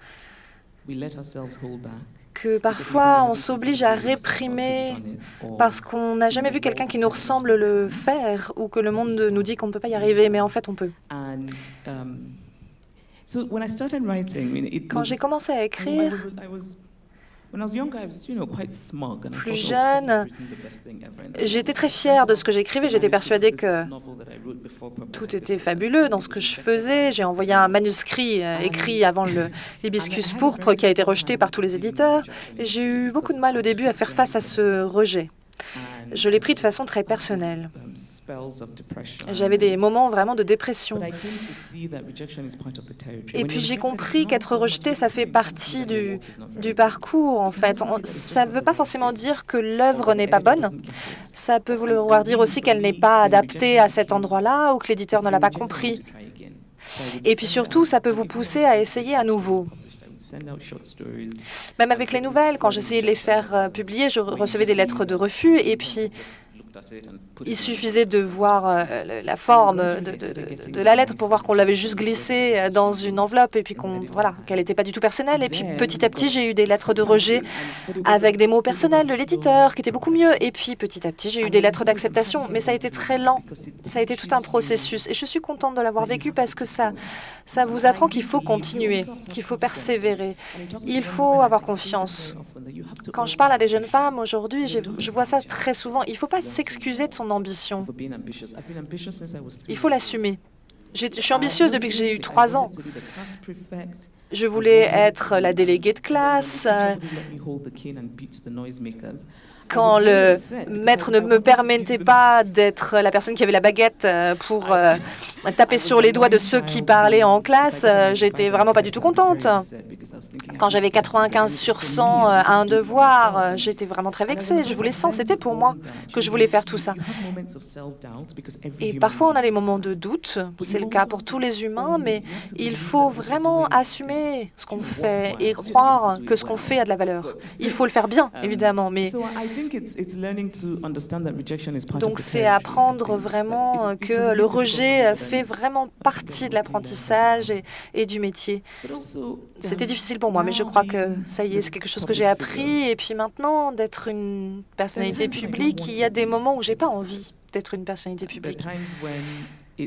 que parfois on s'oblige à réprimer parce qu'on n'a jamais vu quelqu'un qui nous ressemble le faire ou que le monde nous dit qu'on ne peut pas y arriver, mais en fait on peut. Quand j'ai commencé à écrire, plus jeune, j'étais très fière de ce que j'écrivais. J'étais persuadée que tout était fabuleux dans ce que je faisais. J'ai envoyé un manuscrit écrit avant l'Hibiscus pourpre qui a été rejeté par tous les éditeurs. Et j'ai eu beaucoup de mal au début à faire face à ce rejet. Je l'ai pris de façon très personnelle. J'avais des moments vraiment de dépression. Et puis j'ai compris qu'être rejeté, ça fait partie du parcours, en fait. Ça ne veut pas forcément dire que l'œuvre n'est pas bonne. Ça peut vouloir dire aussi qu'elle n'est pas adaptée à cet endroit-là ou que l'éditeur ne l'a pas compris. Et puis surtout, ça peut vous pousser à essayer à nouveau. Même avec les nouvelles, quand j'essayais de les faire publier, je recevais des lettres de refus et puis il suffisait de voir la forme de la lettre pour voir qu'on l'avait juste glissée dans une enveloppe et puis qu'elle n'était pas du tout personnelle. Et puis petit à petit, j'ai eu des lettres de rejet avec des mots personnels de l'éditeur qui étaient beaucoup mieux. Et puis petit à petit, j'ai eu des lettres d'acceptation. Mais ça a été très lent. Ça a été tout un processus. Et je suis contente de l'avoir vécu parce que ça vous apprend qu'il faut continuer, qu'il faut persévérer. Il faut avoir confiance. Quand je parle à des jeunes femmes aujourd'hui, je vois ça très souvent. Il ne faut pas s'excuser de son ambition. Il faut l'assumer. Je suis ambitieuse depuis que j'ai eu 3 ans. Je voulais être la déléguée de classe. Quand le maître ne me permettait pas d'être la personne qui avait la baguette pour taper sur les doigts de ceux qui parlaient en classe, j'étais vraiment pas du tout contente. Quand j'avais 95 sur 100 à un devoir, j'étais vraiment très vexée. Je voulais 100, c'était pour moi que je voulais faire tout ça. Et parfois, on a des moments de doute. C'est le cas pour tous les humains, mais il faut vraiment assumer ce qu'on fait et croire que ce qu'on fait a de la valeur. Il faut le faire bien, évidemment, mais donc c'est apprendre vraiment que le rejet fait vraiment partie de l'apprentissage et du métier. C'était difficile pour moi, mais je crois que ça y est, c'est quelque chose que j'ai appris. Et puis maintenant, d'être une personnalité publique, il y a des moments où j'ai pas envie d'être une personnalité publique. Il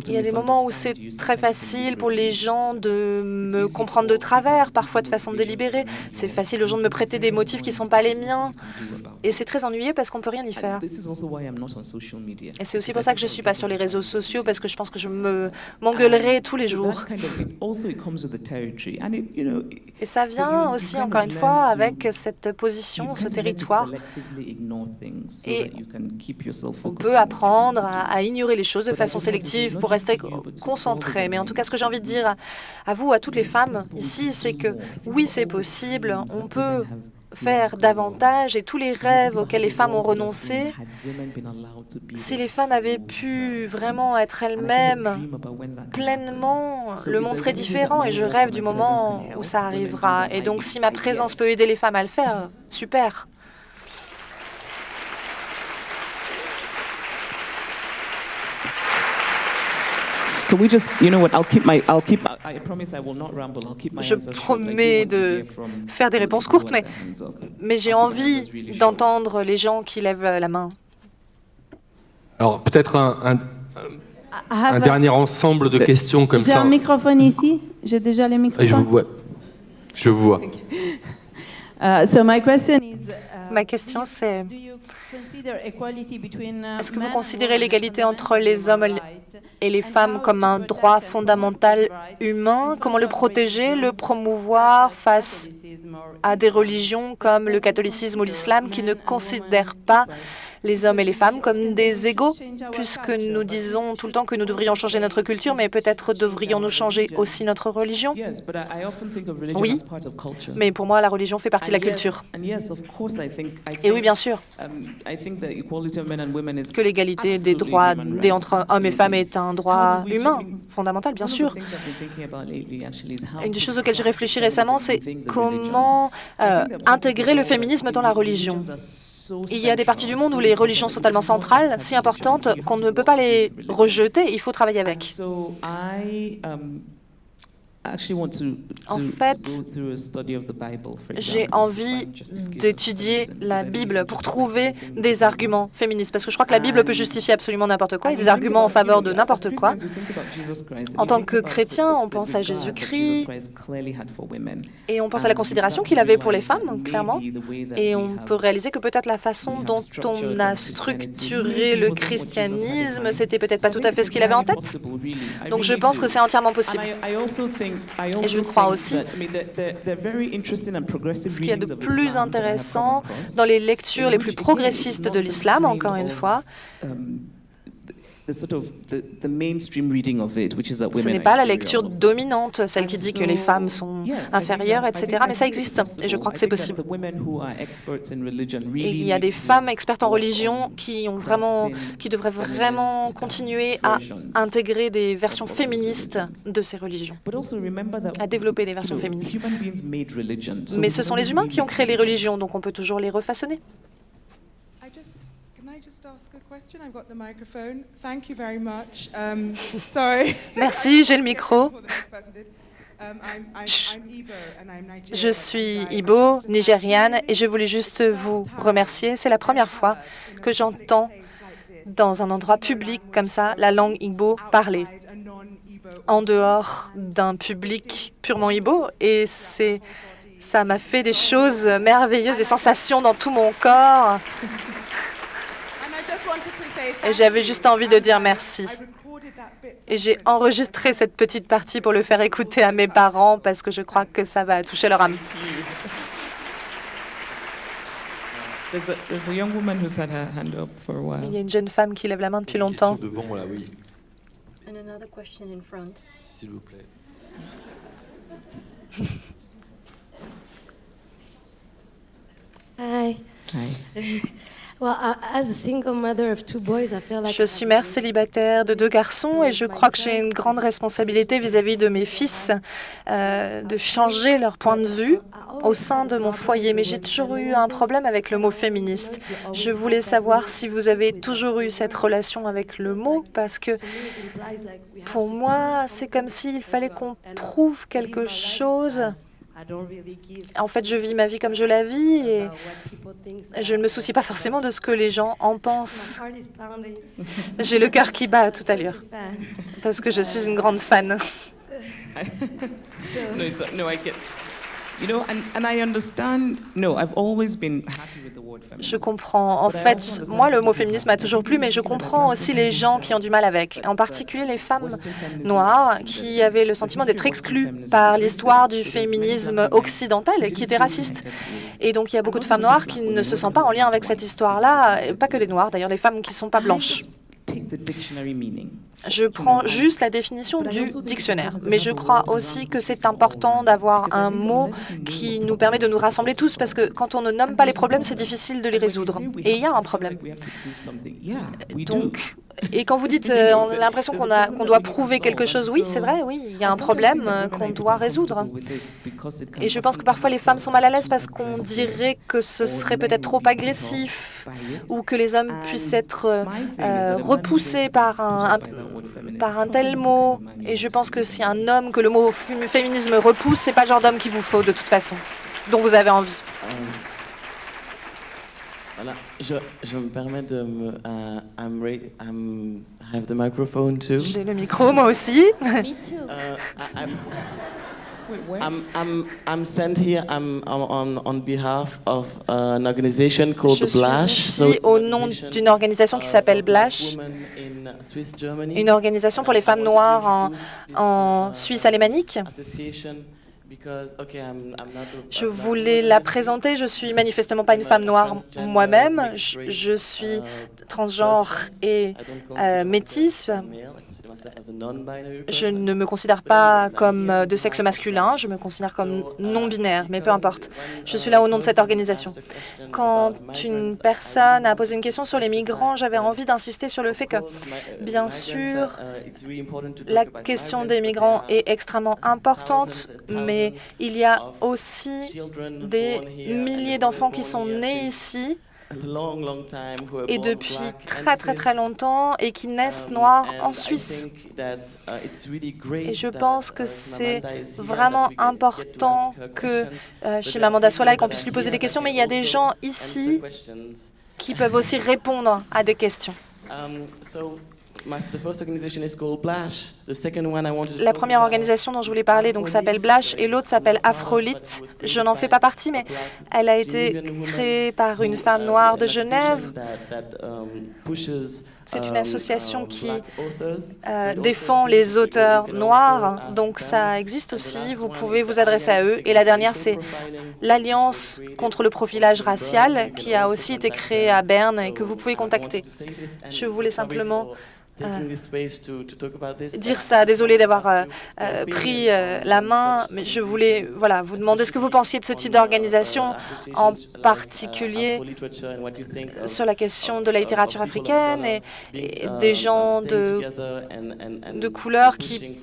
y a des moments où c'est très facile pour les gens de me comprendre de travers, parfois de façon délibérée. C'est facile aux gens de me prêter des motifs qui ne sont pas les miens. Et c'est très ennuyeux parce qu'on ne peut rien y faire. Et c'est aussi pour ça que je ne suis pas sur les réseaux sociaux, parce que je pense que je m'engueulerai tous les jours. Et ça vient aussi, encore une fois, avec cette position, ce territoire. Et on peut apprendre à ignorer les choses de façon sélective pour rester concentré. Mais en tout cas, ce que j'ai envie de dire à vous, à toutes les femmes ici, c'est que oui, c'est possible. On peut faire davantage et tous les rêves auxquels les femmes ont renoncé, si les femmes avaient pu vraiment être elles-mêmes pleinement, le monde serait différent et je rêve du moment où ça arrivera. Et donc, si ma présence peut aider les femmes à le faire, super. Je promets de faire des réponses courtes, mais j'ai envie d'entendre les gens qui lèvent la main. Alors, peut-être un dernier ensemble de questions comme ça. J'ai un microphone ici. J'ai déjà le microphone. Je vous vois. Je vous vois. Ma question, c'est est-ce que vous considérez l'égalité entre les hommes et les femmes comme un droit fondamental humain? Comment le protéger, le promouvoir face à des religions comme le catholicisme ou l'islam qui ne considèrent pas les hommes et les femmes comme des égaux, puisque nous disons tout le temps que nous devrions changer notre culture, mais peut-être devrions-nous changer aussi notre religion? Oui, mais pour moi, la religion fait partie de la culture. Et oui, bien sûr, que l'égalité des droits entre hommes et femmes est un droit humain, fondamental, bien sûr. Une des choses auxquelles j'ai réfléchi récemment, c'est comment intégrer le féminisme dans la religion. Il y a des parties du monde où les religions sont tellement centrales, si importantes, qu'on ne peut pas les rejeter, il faut travailler avec. En fait, j'ai envie d'étudier la Bible pour trouver des arguments féministes, parce que je crois que la Bible peut justifier absolument n'importe quoi, et des arguments en faveur de n'importe quoi. En tant que chrétien, on pense à Jésus-Christ, et on pense à la considération qu'il avait pour les femmes, clairement, et on peut réaliser que peut-être la façon dont on a structuré le christianisme, c'était peut-être pas tout à fait ce qu'il avait en tête. Donc je pense que c'est entièrement possible. Et je crois aussi ce qu'il y a de plus intéressant dans les lectures les plus progressistes de l'islam, encore une fois, ce n'est pas la lecture dominante, celle qui dit que les femmes sont inférieures, etc. Mais ça existe, et je crois que c'est possible. Et il y a des femmes expertes en religion qui devraient vraiment continuer à intégrer des versions féministes de ces religions, à développer des versions féministes. Mais ce sont les humains qui ont créé les religions, donc on peut toujours les refaçonner. Merci, j'ai le micro. Je suis Igbo, nigériane, et je voulais juste vous remercier. C'est la première fois que j'entends dans un endroit public comme ça la langue Igbo parler, en dehors d'un public purement Igbo, et ça m'a fait des choses merveilleuses, des sensations dans tout mon corps. Et j'avais juste envie de dire merci. Et j'ai enregistré cette petite partie pour le faire écouter à mes parents parce que je crois que ça va toucher leur âme. Il y a une jeune femme qui lève la main depuis longtemps. Devant, là, oui. S'il vous plaît. Hi. Je suis mère célibataire de 2 garçons et je crois que j'ai une grande responsabilité vis-à-vis de mes fils de changer leur point de vue au sein de mon foyer. Mais j'ai toujours eu un problème avec le mot féministe. Je voulais savoir si vous avez toujours eu cette relation avec le mot, parce que pour moi, c'est comme s'il fallait qu'on prouve quelque chose. En fait, je vis ma vie comme je la vis et je ne me soucie pas forcément de ce que les gens en pensent. J'ai le cœur qui bat à toute allure parce que je suis une grande fan. Je comprends. En fait, moi, le mot féminisme m'a toujours plu, mais je comprends aussi les gens qui ont du mal avec, en particulier les femmes noires qui avaient le sentiment d'être exclues par l'histoire du féminisme occidental et qui était raciste. Et donc, il y a beaucoup de femmes noires qui ne se sentent pas en lien avec cette histoire-là, et pas que les noirs, d'ailleurs, les femmes qui ne sont pas blanches. Je prends juste la définition du dictionnaire, mais je crois aussi que c'est important d'avoir un mot qui nous permet de nous rassembler tous, parce que quand on ne nomme pas les problèmes, c'est difficile de les résoudre. Et il y a un problème. Donc, et quand vous dites on a l'impression qu'on doit prouver quelque chose, oui, c'est vrai, oui, il y a un problème qu'on doit résoudre. Et je pense que parfois les femmes sont mal à l'aise parce qu'on dirait que ce serait peut-être trop agressif ou que les hommes puissent être repoussés par un tel mot. Et je pense que si un homme, que le mot féminisme repousse, c'est pas le genre d'homme qu'il vous faut de toute façon, dont vous avez envie. Voilà, je me permets de me... I have the microphone too. J'ai le micro, moi aussi. Me too. I'm sent here. I'm on behalf of an organization called the Blash. Je suis ici au nom d'une organisation qui s'appelle Blash, une organisation pour les femmes noires en Suisse alémanique. Je voulais la présenter. Je suis manifestement pas une femme noire moi-même. Je suis transgenre et métisse. Je ne me considère pas comme de sexe masculin. Je me considère comme non-binaire, mais peu importe. Je suis là au nom de cette organisation. Quand une personne a posé une question sur les migrants, j'avais envie d'insister sur le fait que, bien sûr, la question des migrants est extrêmement importante, mais il y a aussi des milliers d'enfants qui sont nés ici et depuis très longtemps et qui naissent noirs en Suisse. Et je pense que c'est vraiment important que Chimamanda soit là et qu'on puisse lui poser des questions, mais il y a des gens ici qui peuvent aussi répondre à des questions. La première organisation dont je voulais parler s'appelle Blash et l'autre s'appelle Afrolite. Je n'en fais pas partie, mais elle a été créée par une femme noire de Genève. C'est une association qui défend les auteurs noirs, donc ça existe aussi, vous pouvez vous adresser à eux. Et la dernière, c'est l'Alliance contre le profilage racial, qui a aussi été créée à Berne et que vous pouvez contacter. Je voulais simplement dire ça. Désolée d'avoir pris la main, mais je voulais vous demander ce que vous pensiez de ce type d'organisation, en particulier sur la question de la littérature africaine et des gens de couleur qui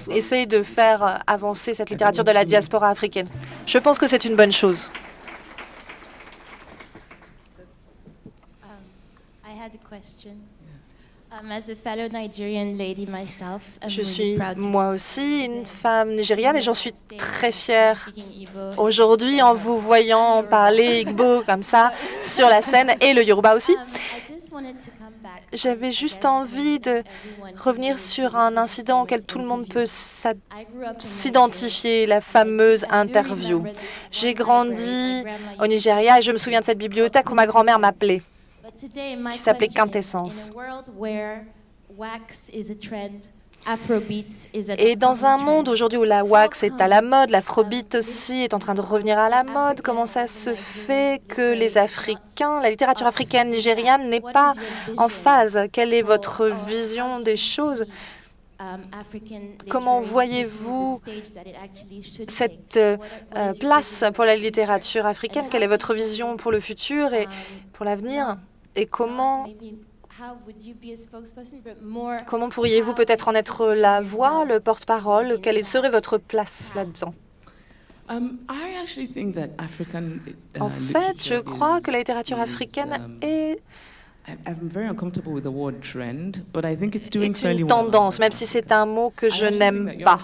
essayent de faire avancer cette littérature de la diaspora africaine. Je pense que c'est une bonne chose. Je suis moi aussi une femme nigériane et j'en suis très fière aujourd'hui en vous voyant parler Igbo comme ça sur la scène et le Yoruba aussi. J'avais juste envie de revenir sur un incident auquel tout le monde peut s'identifier, la fameuse interview. J'ai grandi au Nigeria et je me souviens de cette bibliothèque où ma grand-mère m'appelait, qui s'appelait Quintessence. Et dans un monde aujourd'hui où la wax est à la mode, l'afrobeat aussi est en train de revenir à la mode, comment ça se fait que les Africains, la littérature africaine nigériane n'est pas en phase? Quelle est votre vision des choses? Comment voyez-vous cette place pour la littérature africaine? Quelle est votre vision pour le futur et pour l'avenir? Et comment pourriez-vous peut-être en être la voix, le porte-parole? Quelle serait votre place là-dedans? En fait, je crois que la littérature africaine est une tendance, même si c'est un mot que je n'aime pas,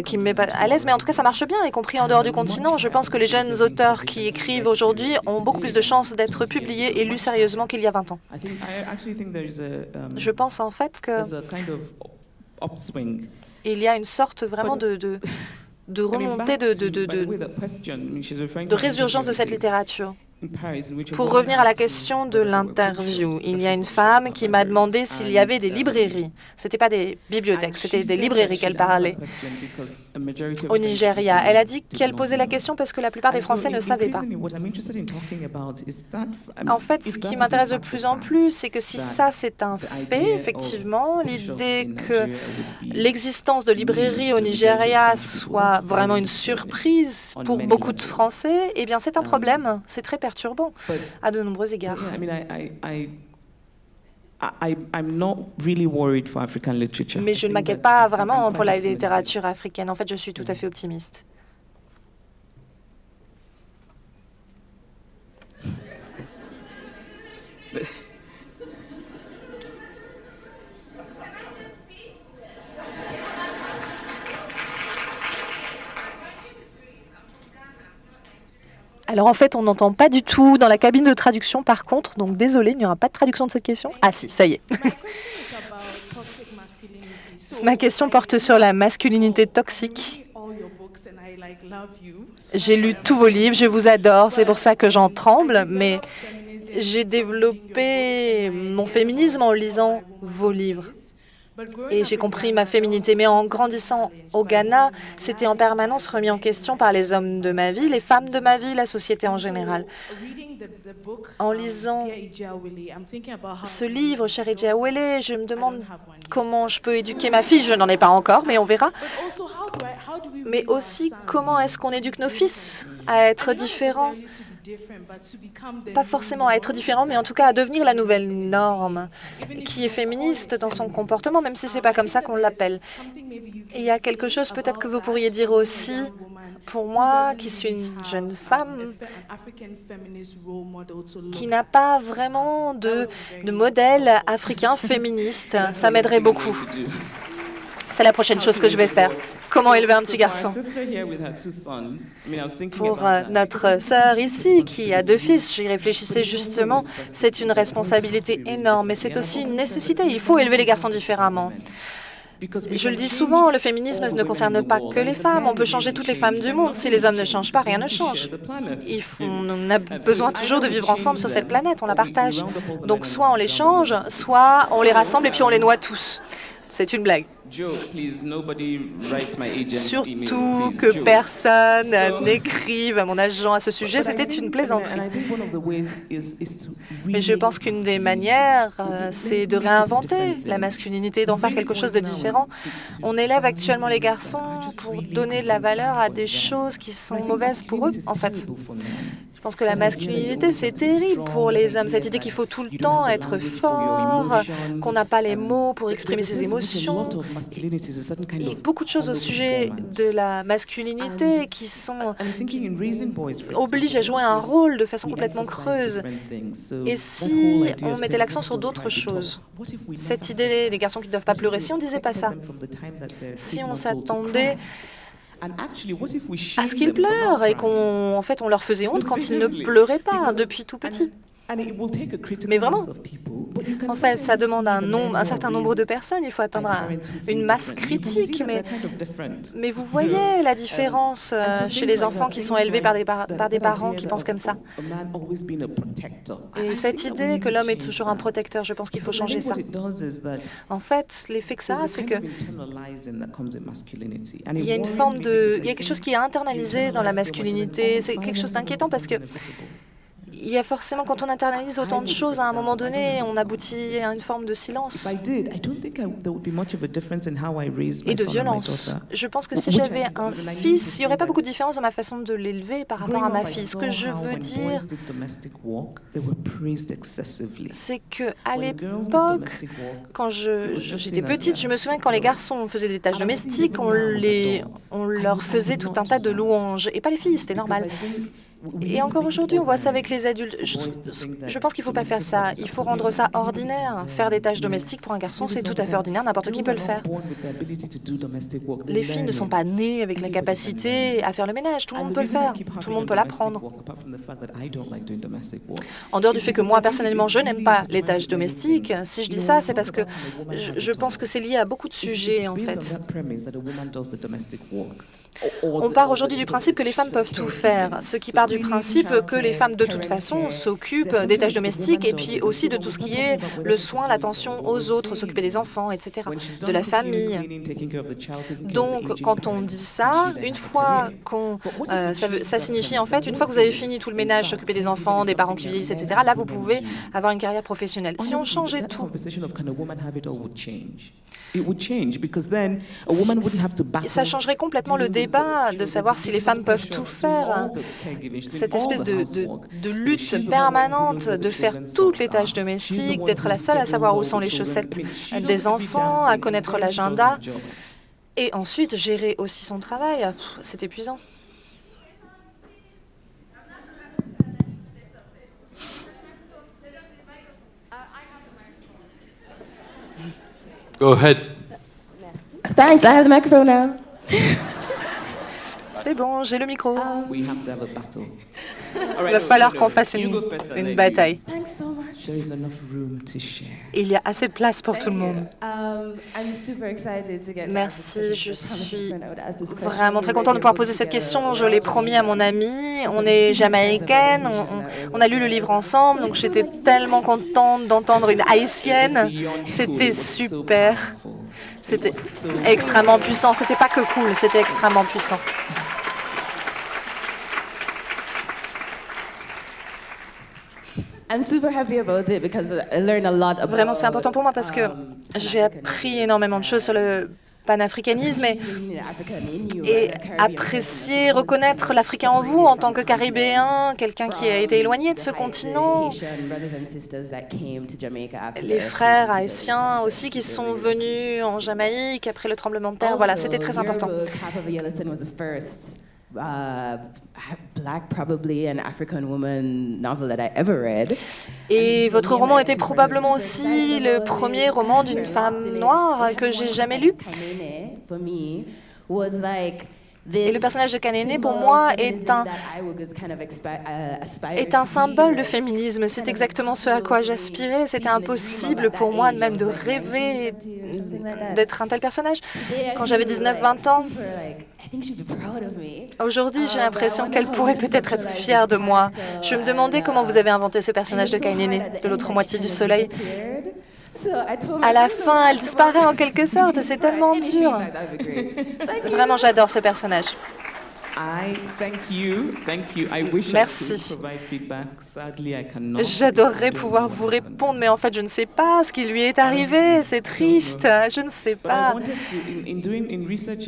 qui me met pas à l'aise, mais en tout cas ça marche bien, y compris en dehors du continent. Je pense que les jeunes auteurs qui écrivent aujourd'hui ont beaucoup plus de chances d'être publiés et lus sérieusement qu'il y a 20 ans. Je pense en fait que il y a une sorte vraiment de remontée, de résurgence de cette littérature. Pour revenir à la question de l'interview, il y a une femme qui m'a demandé s'il y avait des librairies. Ce n'était pas des bibliothèques, c'était des librairies qu'elle parlait au Nigeria. Elle a dit qu'elle posait la question parce que la plupart des Français ne savaient pas. En fait, ce qui m'intéresse de plus en plus, c'est que si ça c'est un fait, effectivement, l'idée que l'existence de librairies au Nigeria soit vraiment une surprise pour beaucoup de Français, eh bien c'est un problème, c'est très perturbant à de nombreux égards. Mais je ne m'inquiète pas vraiment pour la littérature africaine. En fait, je suis tout à fait optimiste. Alors en fait, on n'entend pas du tout dans la cabine de traduction par contre, donc désolé, il n'y aura pas de traduction de cette question. Ah si, ça y est. Ma question porte sur la masculinité toxique. J'ai lu tous vos livres, je vous adore, c'est pour ça que j'en tremble, mais j'ai développé mon féminisme en lisant vos livres. et j'ai compris ma féminité. Mais en grandissant au Ghana, c'était en permanence remis en question par les hommes de ma vie, les femmes de ma vie, la société en général. En lisant ce livre, Chérie Diawele, je me demande comment je peux éduquer ma fille. Je n'en ai pas encore, mais on verra. Mais aussi, comment est-ce qu'on éduque nos fils à être différents? Pas forcément à être différents, mais en tout cas à devenir la nouvelle norme, qui est féministe dans son comportement, même si ce n'est pas comme ça qu'on l'appelle. Il y a quelque chose peut-être que vous pourriez dire aussi, pour moi, qui suis une jeune femme, qui n'a pas vraiment de modèle africain féministe. Ça m'aiderait beaucoup. C'est la prochaine chose que je vais faire. Comment élever un petit garçon? Pour notre sœur ici, qui a 2 fils, j'y réfléchissais justement, c'est une responsabilité énorme, mais c'est aussi une nécessité. Il faut élever les garçons différemment. Je le dis souvent, le féminisme ne concerne pas que les femmes. On peut changer toutes les femmes du monde. Si les hommes ne changent pas, rien ne change. On a besoin toujours de vivre ensemble sur cette planète, on la partage. Donc soit on les change, soit on les rassemble et puis on les noie tous. C'est une blague. Surtout que personne n'écrive à mon agent à ce sujet, c'était une plaisanterie. Mais je pense qu'une des manières, c'est de réinventer la masculinité, d'en faire quelque chose de différent. On élève actuellement les garçons pour donner de la valeur à des choses qui sont mauvaises pour eux, en fait. Je pense que la masculinité, c'est terrible pour les hommes. Cette idée qu'il faut tout le temps être fort, qu'on n'a pas les mots pour exprimer ses émotions. Il y a beaucoup de choses au sujet de la masculinité qui obligent à jouer un rôle de façon complètement creuse. Et si on mettait l'accent sur d'autres choses? Cette idée des garçons qui ne doivent pas pleurer, si on ne disait pas ça, si on s'attendait à ce qu'ils pleurent et qu'en fait on leur faisait honte quand ils ne pleuraient pas depuis tout petit. Mais vraiment, en fait, ça demande un certain nombre de personnes. Il faut atteindre une masse critique. Mais vous voyez la différence chez les enfants qui sont élevés par des parents qui pensent comme ça. Et cette idée que l'homme est toujours un protecteur, je pense qu'il faut changer ça. En fait, l'effet que ça a, c'est que il y a une forme il y a quelque chose qui est internalisé dans la masculinité. C'est quelque chose d'inquiétant parce que il y a forcément, quand on internalise autant de choses, à un moment donné, on aboutit à une forme de silence et de violence. Je pense que si j'avais un fils, il n'y aurait pas beaucoup de différence dans ma façon de l'élever par rapport à ma fille. Ce que je veux dire, c'est qu'à l'époque, quand j'étais petite, je me souviens que quand les garçons faisaient des tâches domestiques, on leur faisait tout un tas de louanges. Et pas les filles, c'était normal. Et encore aujourd'hui, on voit ça avec les adultes. Je pense qu'il ne faut pas faire ça. Il faut rendre ça ordinaire. Faire des tâches domestiques pour un garçon, c'est tout à fait ordinaire. N'importe qui peut le faire. Les filles ne sont pas nées avec la capacité à faire le ménage. Tout le monde peut le faire. Tout le monde peut l'apprendre. En dehors du fait que moi, personnellement, je n'aime pas les tâches domestiques, si je dis ça, c'est parce que je pense que c'est lié à beaucoup de sujets, en fait. On part aujourd'hui du principe que les femmes peuvent tout faire, ce qui part du principe que les femmes, de toute façon, s'occupent des tâches domestiques et puis aussi de tout ce qui est le soin, l'attention aux autres, s'occuper des enfants, etc., de la famille. Donc, quand on dit ça, une fois ça signifie en fait, une fois que vous avez fini tout le ménage, s'occuper des enfants, des parents qui vieillissent, etc., là, vous pouvez avoir une carrière professionnelle. Si on changeait tout, ça changerait complètement le débat de savoir si les femmes peuvent tout faire. Cette espèce de lutte permanente de faire toutes les tâches domestiques, d'être la seule à savoir où sont les chaussettes des enfants, à connaître l'agenda, et ensuite gérer aussi son travail. C'est épuisant. Go ahead. Thanks, I have the microphone now. C'est bon, j'ai le micro. Il va falloir qu'on fasse une bataille. Il y a assez de place pour tout le monde. Merci, je suis vraiment très contente de pouvoir poser cette question. Je l'ai promis à mon ami. On est jamaïcaine, on a lu le livre ensemble, donc j'étais tellement contente d'entendre une haïtienne. C'était super. C'était extrêmement puissant. C'était pas que cool, c'était extrêmement puissant. I'm super happy about it because I learned a lot about Vraiment, c'est important pour moi parce que j'ai appris énormément de choses sur le panafricanisme et apprécier, reconnaître l'Africain en vous en tant que Caribéen, quelqu'un qui a été éloigné de ce continent. Les frères haïtiens aussi qui sont venus en Jamaïque après le tremblement de terre. Voilà, c'était très important. Black, probably an African woman novel that I ever read. Et votre roman était probablement aussi le premier roman d'une femme noire que j'ai jamais lu. Et le personnage de Kanene, pour moi, est un symbole de féminisme. C'est exactement ce à quoi j'aspirais. C'était impossible pour moi même de rêver d'être un tel personnage. Quand j'avais 19-20 ans, aujourd'hui, j'ai l'impression qu'elle pourrait peut-être être fière de moi. Je me demandais comment vous avez inventé ce personnage de Kanene, de l'autre moitié du soleil. À la fin, elle disparaît en quelque sorte. C'est tellement dur. Vraiment, j'adore ce personnage. Merci. J'adorerais pouvoir vous répondre, mais en fait, je ne sais pas ce qui lui est arrivé. C'est triste. Je ne sais pas.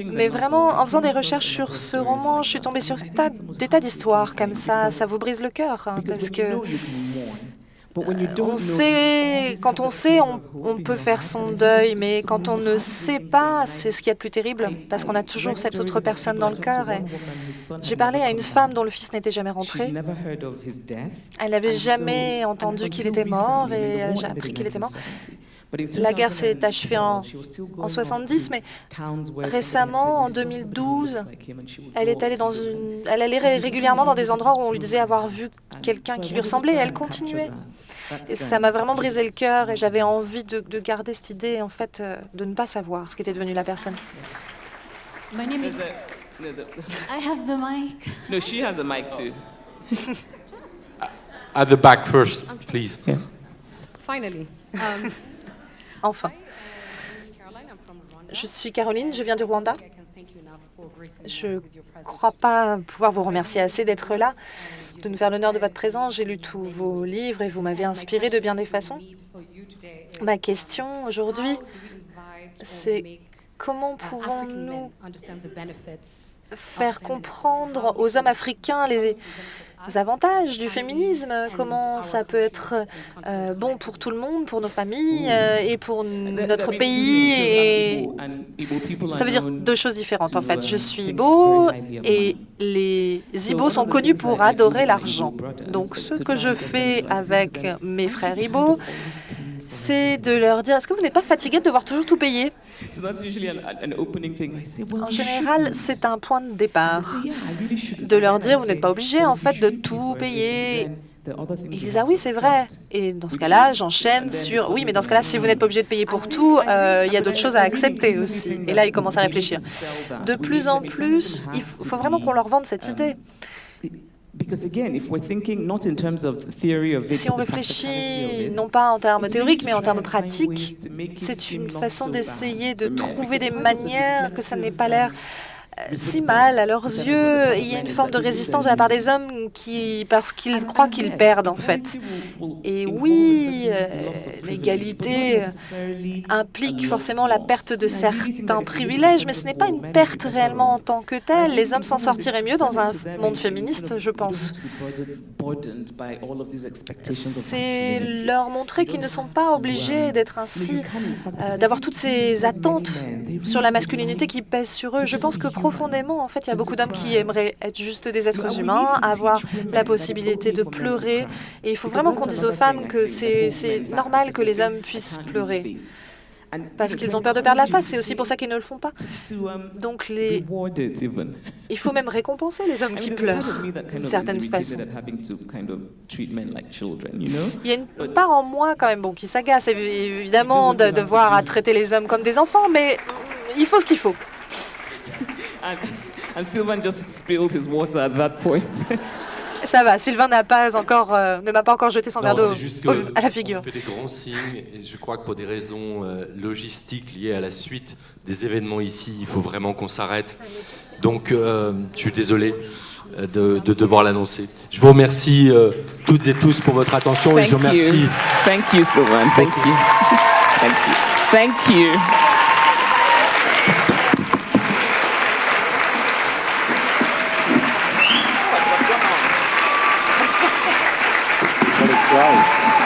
Mais vraiment, en faisant des recherches sur ce roman, je suis tombée sur des tas d'histoires comme ça. Ça vous brise le cœur, hein, parce que on sait, quand on sait, on peut faire son deuil, mais quand on ne sait pas, c'est ce qu'il y a de plus terrible, parce qu'on a toujours cette autre personne dans le cœur. J'ai parlé à une femme dont le fils n'était jamais rentré. Elle n'avait jamais entendu qu'il était mort, et j'ai appris qu'il était mort. La guerre s'est achevée en 70, mais récemment, en 2012, elle allait régulièrement dans des endroits où on lui disait avoir vu quelqu'un qui lui ressemblait, et elle continuait. Et ça m'a vraiment brisé le cœur, et j'avais envie de garder cette idée, en fait, de ne pas savoir ce qu'était devenue la personne. My name is... I have the mic. No, she has a mic too. At the back first, please. Yeah. Finally. Enfin. Je suis Caroline, je viens du Rwanda. Je ne crois pas pouvoir vous remercier assez d'être là, de nous faire l'honneur de votre présence. J'ai lu tous vos livres et vous m'avez inspiré de bien des façons. Ma question aujourd'hui, c'est comment pouvons-nous faire comprendre aux hommes africains les avantages du féminisme, comment ça peut être bon pour tout le monde, pour nos familles et pour notre pays. Et ça veut dire deux choses différentes en fait. Je suis Ibo et les Ibo sont connus pour adorer l'argent. Donc ce que je fais avec mes frères Ibo, c'est de leur dire, est-ce que vous n'êtes pas fatigués de devoir toujours tout payer? En général, c'est un point de départ, de leur dire, vous n'êtes pas obligés en fait de tout payer. Ils disent, ah oui, c'est vrai. Et dans ce cas-là, j'enchaîne sur, oui, mais dans ce cas-là, si vous n'êtes pas obligé de payer pour tout, il y a d'autres choses à accepter aussi. Et là, ils commencent à réfléchir. De plus en plus, il faut vraiment qu'on leur vende cette idée. Si on réfléchit non pas en termes théoriques, mais en termes pratiques, c'est une façon d'essayer de trouver des manières que ça n'ait pas l'air si mal à leurs yeux. Il y a une forme de résistance de la part des hommes parce qu'ils croient qu'ils perdent en fait. Et oui, l'égalité implique forcément la perte de certains privilèges, mais ce n'est pas une perte réellement en tant que telle. Les hommes s'en sortiraient mieux dans un monde féministe, je pense. C'est leur montrer qu'ils ne sont pas obligés d'être ainsi, d'avoir toutes ces attentes sur la masculinité qui pèsent sur eux. Je pense que profondément, en fait, il y a beaucoup d'hommes qui aimeraient être juste des êtres humains, avoir la possibilité de pleurer. Et il faut vraiment qu'on dise aux femmes que c'est normal que les hommes puissent pleurer. Parce qu'ils ont peur de perdre la face, c'est aussi pour ça qu'ils ne le font pas. Donc il faut même récompenser les hommes qui pleurent d'une certaine façon. Il y a une part en moi quand même qui s'agace évidemment de devoir traiter les hommes comme des enfants, mais il faut ce qu'il faut. And Sylvan just spilled his water at that point. Ça va, Sylvain ne m'a pas encore jeté son verre d'eau c'est juste à la figure. on fait des grands signes et je crois que pour des raisons logistiques liées à la suite des événements ici, il faut vraiment qu'on s'arrête. Donc, je suis désolé de devoir l'annoncer. Je vous remercie toutes et tous pour votre attention et je remercie. Thank you, Sylvain. Thank you. Thank you. Thank you. Wow.